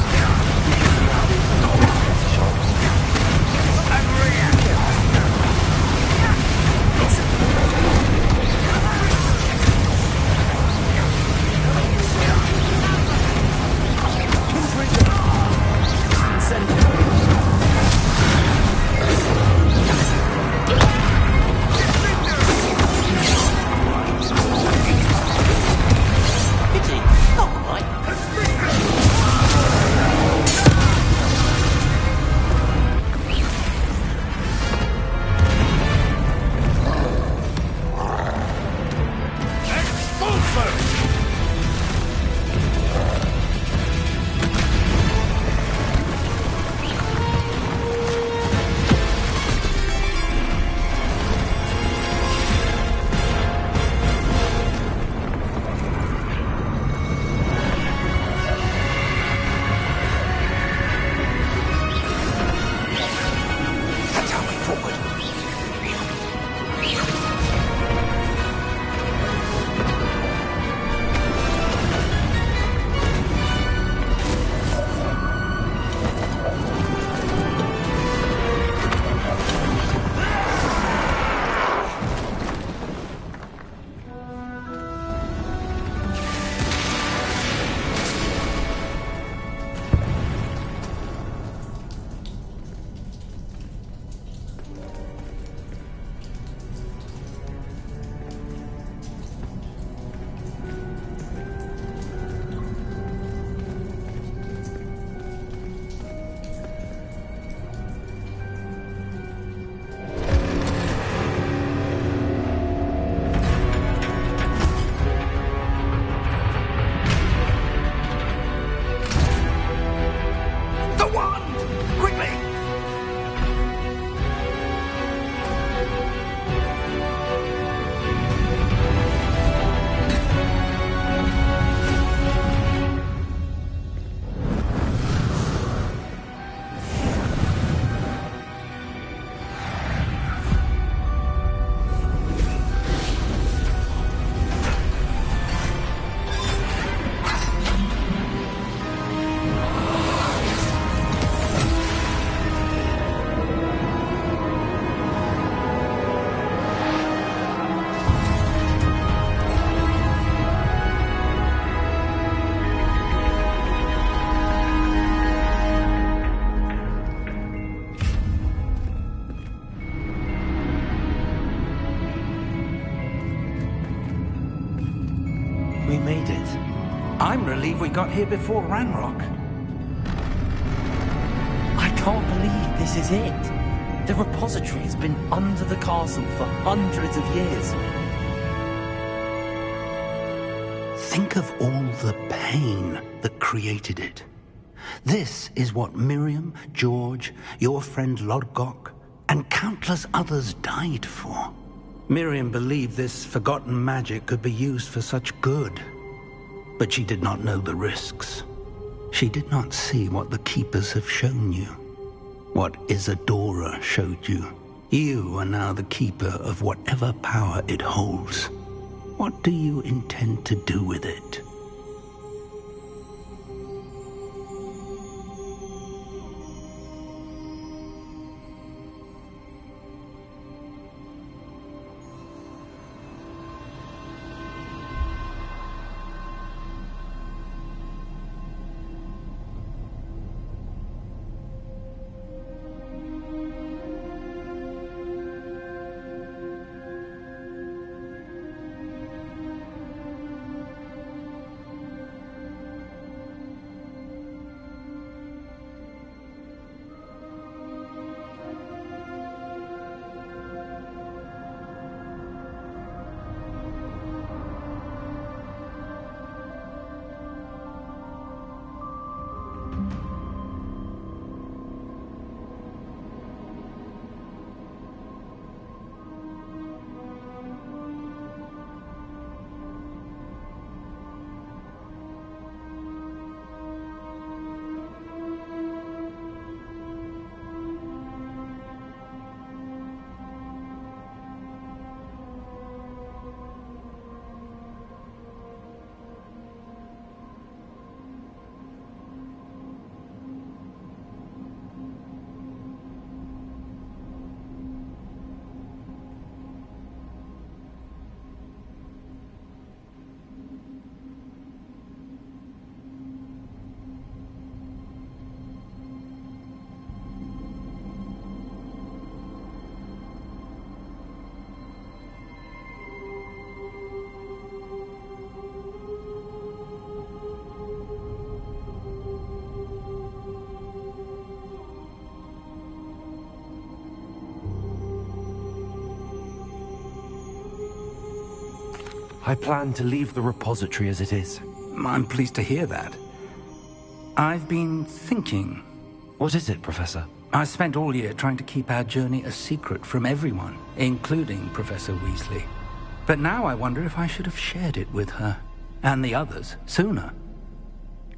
We made it. I'm relieved we got here before Ranrock. I can't believe this is it. The repository has been under the castle for hundreds of years. Think of all the pain that created it. This is what Miriam, George, your friend Lodgok, and countless others died for. Miriam believed this forgotten magic could be used for such good, but she did not know the risks. She did not see what the Keepers have shown you, what Isadora showed you. You are now the Keeper of whatever power it holds. What do you intend to do with it? I plan to leave the repository as it is. I'm pleased to hear that. I've been thinking. What is it, Professor? I spent all year trying to keep our journey a secret from everyone, including Professor Weasley. But now I wonder if I should have shared it with her, and the others, sooner.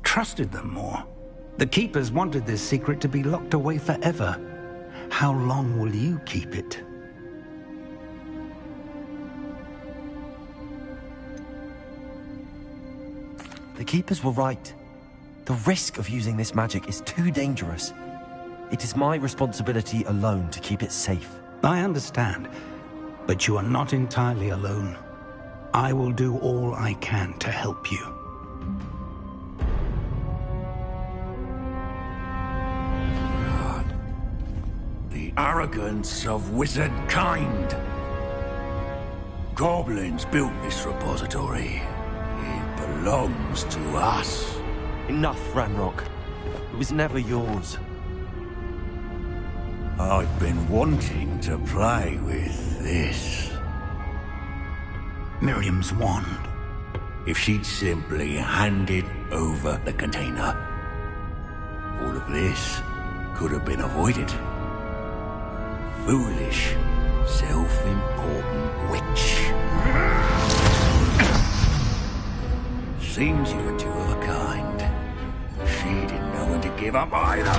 Trusted them more. The Keepers wanted this secret to be locked away forever. How long will you keep it? The Keepers were right. The risk of using this magic is too dangerous. It is my responsibility alone to keep it safe. I understand, but you are not entirely alone. I will do all I can to help you. The arrogance of wizard kind. Goblins built this repository. It belongs to us. Enough, Ranrock. It was never yours. I've been wanting to play with this. Miriam's wand. If she'd simply handed over the container, all of this could have been avoided. Foolish, self-important witch. Seems you're two of a kind. She didn't know when to give up either.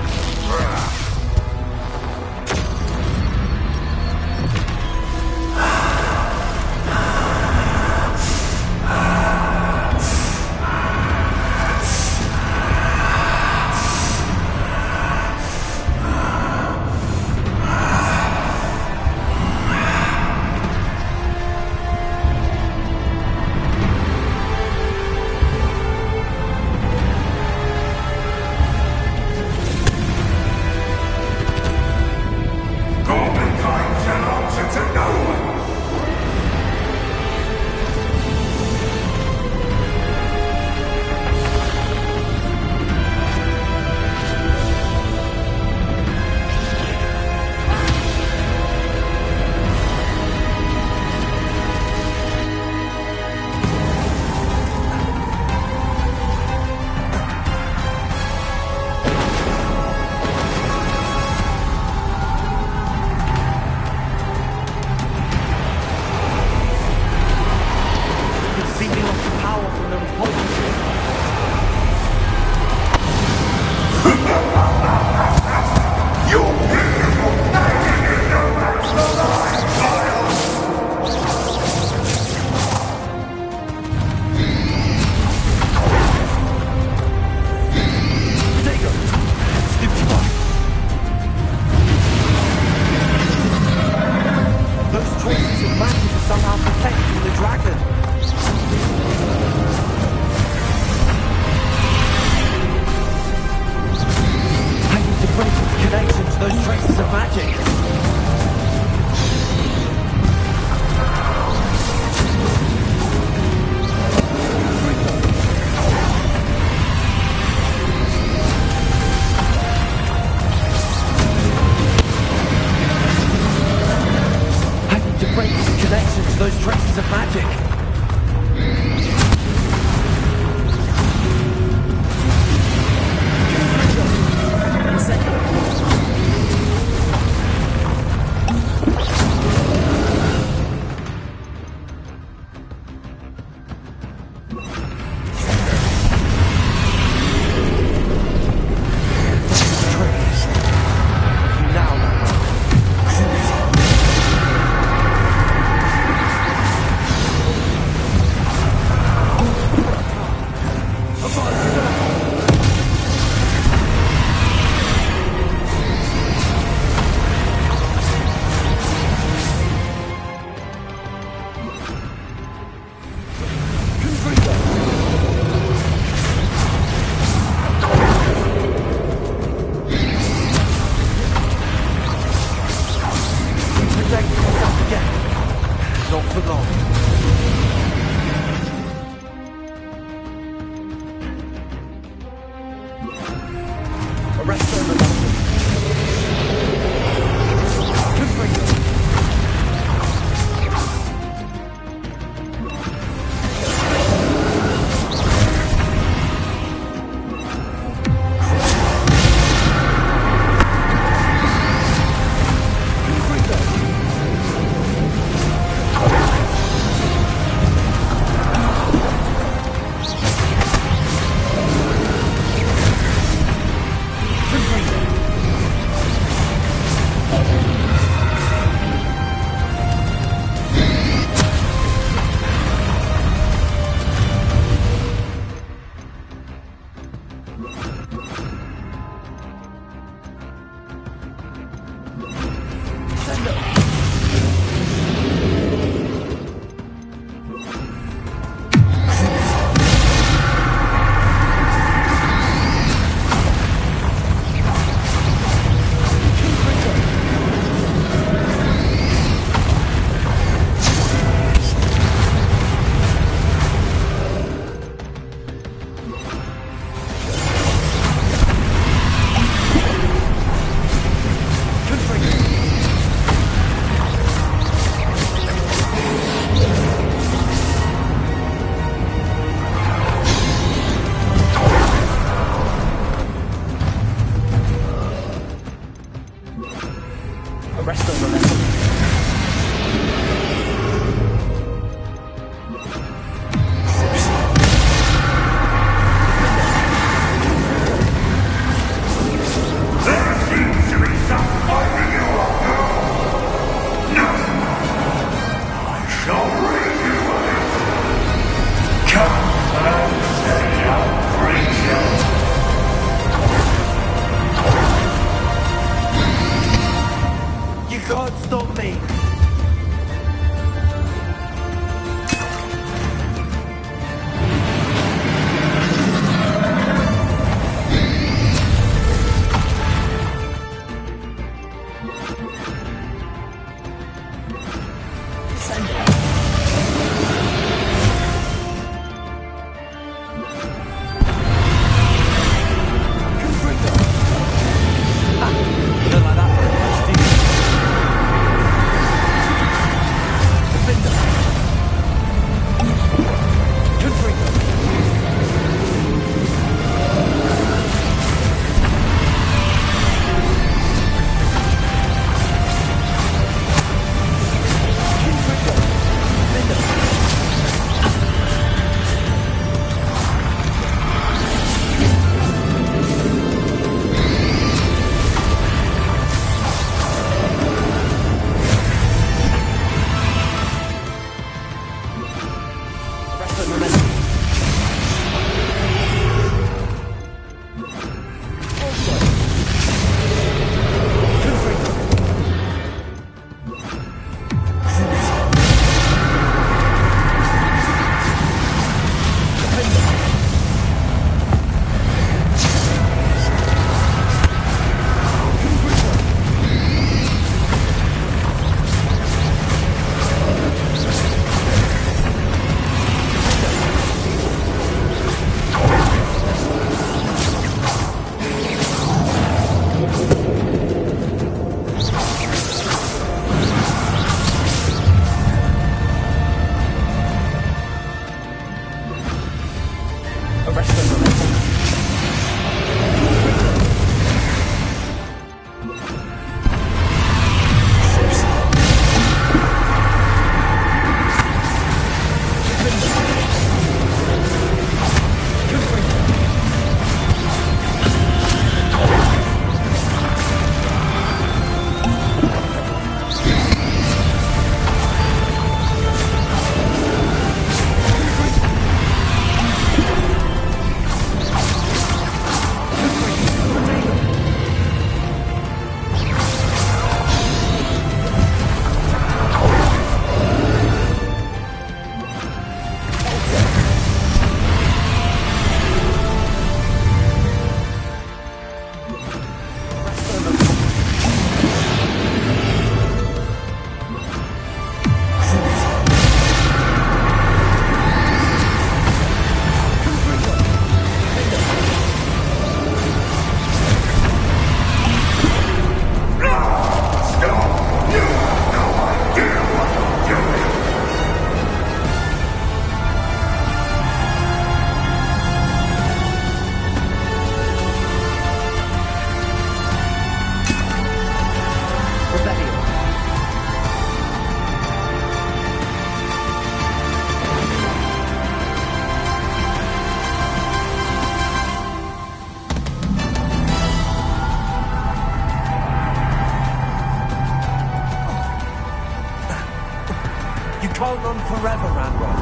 hold on forever, Ranrock.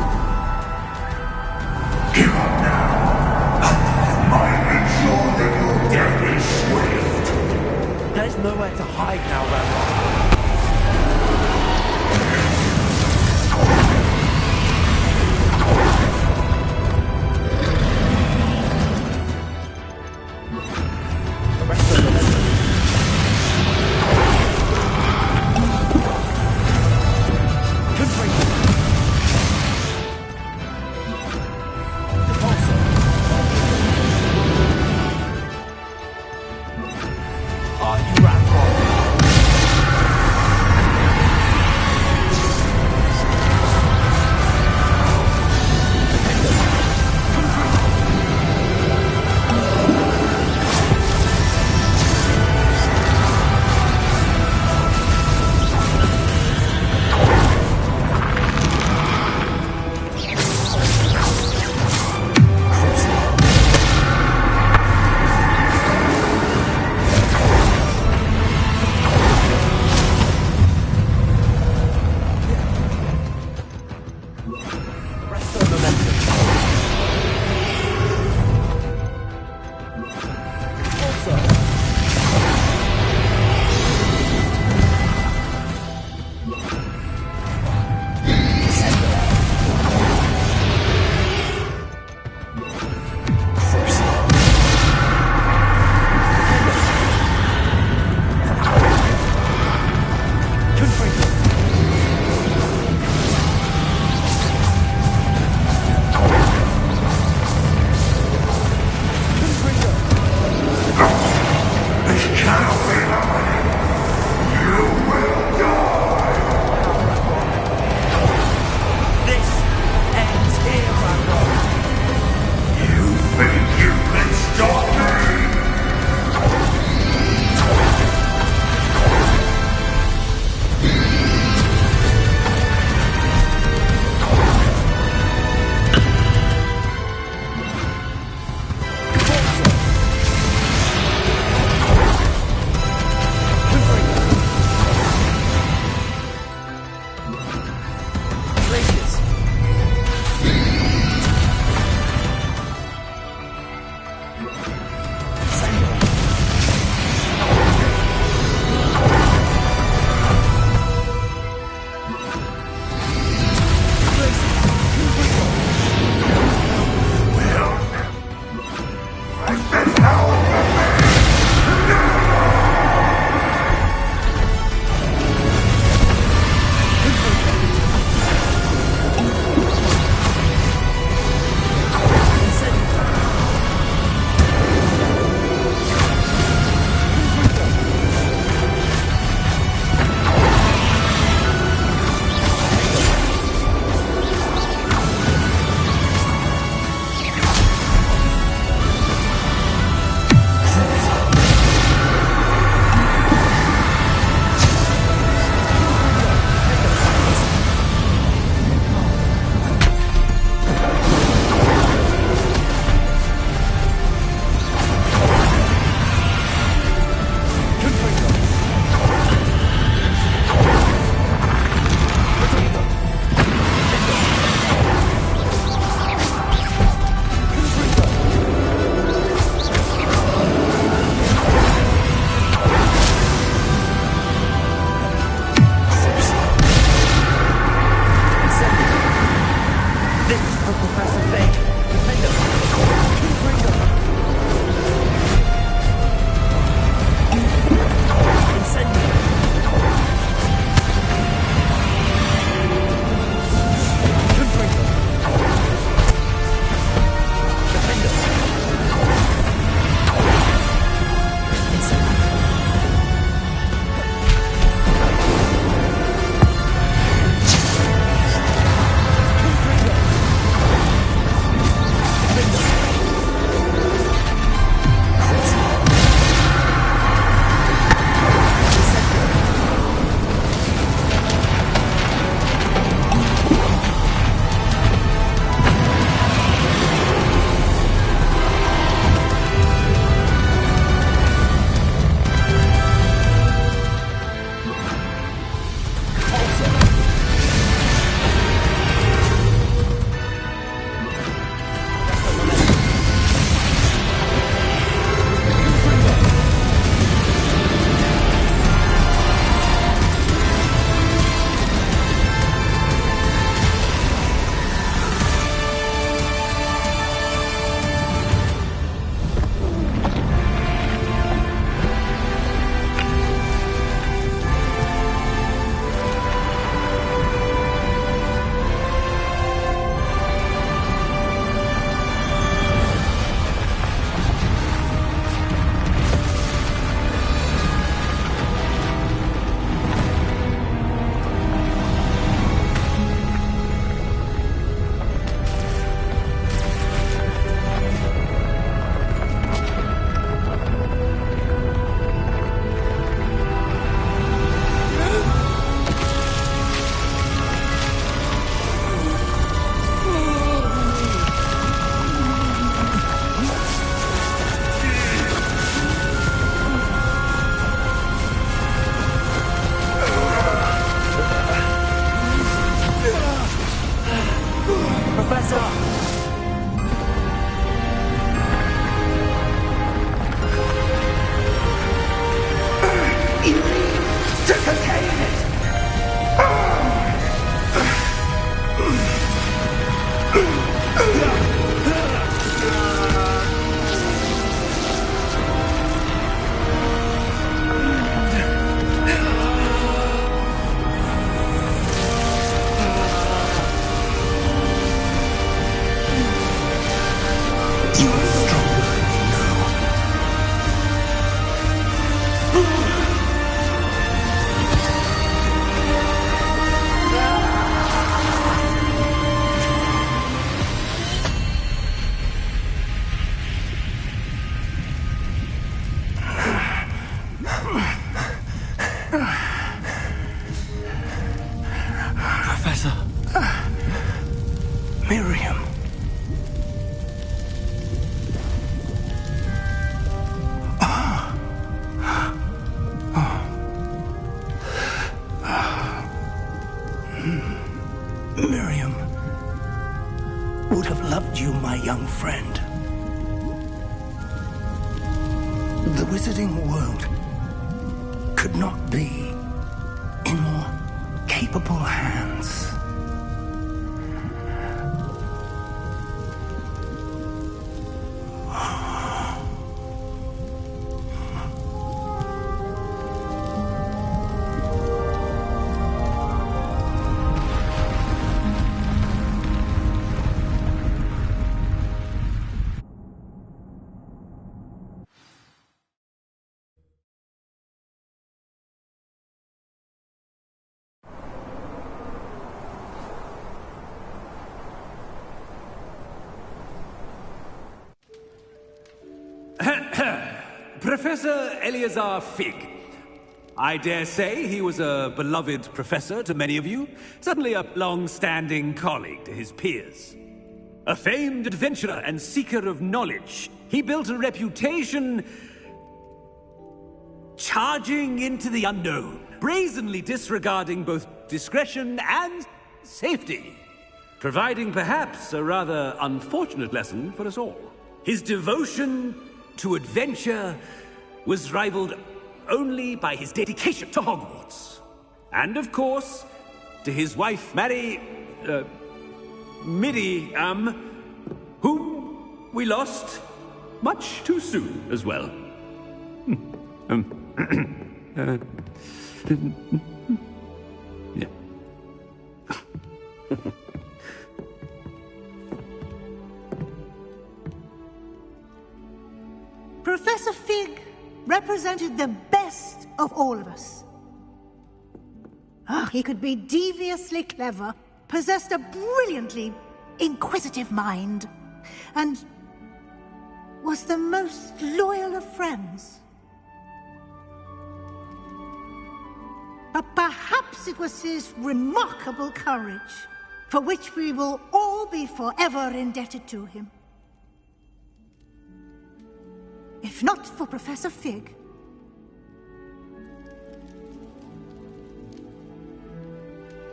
Give up now. Might ensure that your death is swift. There's nowhere to hide now, Ranrock. wizarding world could not be in more capable hands. Professor Eleazar Fig. I dare say he was a beloved professor to many of you, certainly a long-standing colleague to his peers. A famed adventurer and seeker of knowledge, he built a reputation charging into the unknown, brazenly disregarding both discretion and safety, providing perhaps a rather unfortunate lesson for us all. His devotion to adventure was rivaled only by his dedication to Hogwarts. And of course, to his wife, Miri, whom we lost much too soon as well. Yeah. Professor Fig represented the best of all of us. He could be deviously clever, possessed a brilliantly inquisitive mind, and was the most loyal of friends. But perhaps it was his remarkable courage, for which we will all be forever indebted to him. If not for Professor Fig,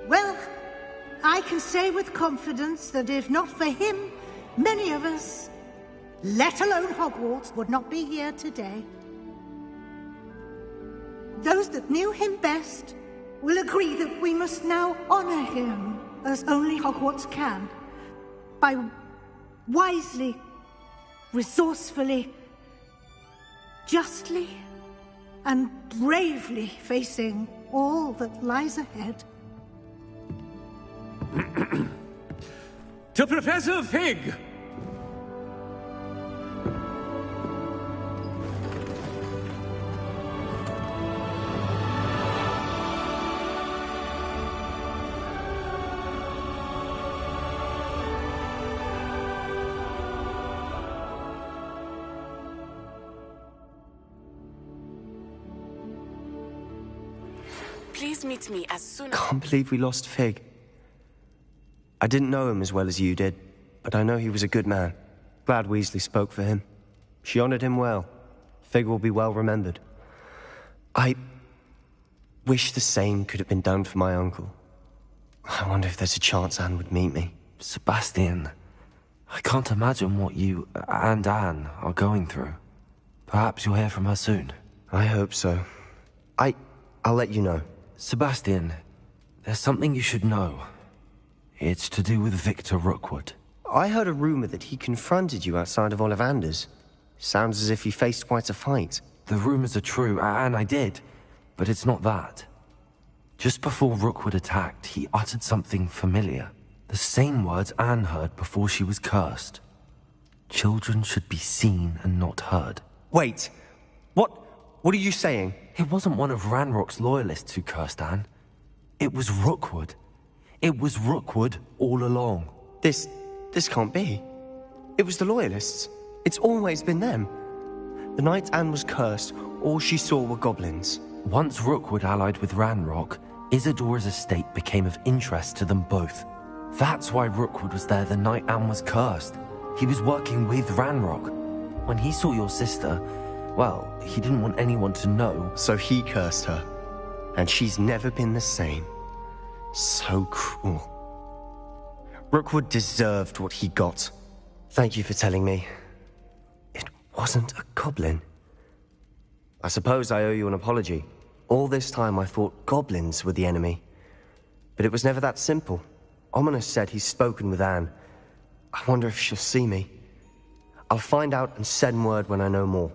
well, I can say with confidence that if not for him, many of us, let alone Hogwarts, would not be here today. Those that knew him best will agree that we must now honor him as only Hogwarts can, by wisely, resourcefully, justly and bravely facing all that lies ahead. To Professor Fig! Please meet me as soon I can't believe we lost Fig. I didn't know him as well as you did, but I know he was a good man. Glad Weasley spoke for him. She honored him well. Fig will be well remembered. I wish the same could have been done for my uncle. I wonder if there's a chance Anne would meet me. Sebastian, I can't imagine what you and Anne are going through. Perhaps you'll hear from her soon. I hope so. I'll let you know. Sebastian, there's something you should know. It's to do with Victor Rookwood. I heard a rumor that he confronted you outside of Ollivander's. Sounds as if he faced quite a fight. The rumors are true, and I did. But it's not that. Just before Rookwood attacked, he uttered something familiar. The same words Anne heard before she was cursed. Children should be seen and not heard. Wait. What are you saying? It wasn't one of Ranrock's loyalists who cursed Anne. It was Rookwood. It was Rookwood all along. This can't be. It was the Loyalists. It's always been them. The night Anne was cursed, all she saw were goblins. Once Rookwood allied with Ranrock, Isadora's estate became of interest to them both. That's why Rookwood was there the night Anne was cursed. He was working with Ranrock. When he saw your sister, well, he didn't want anyone to know. So he cursed her. And she's never been the same. So cruel. Rookwood deserved what he got. Thank you for telling me. It wasn't a goblin. I suppose I owe you an apology. All this time I thought goblins were the enemy. But it was never that simple. Ominous said he's spoken with Anne. I wonder if she'll see me. I'll find out and send word when I know more.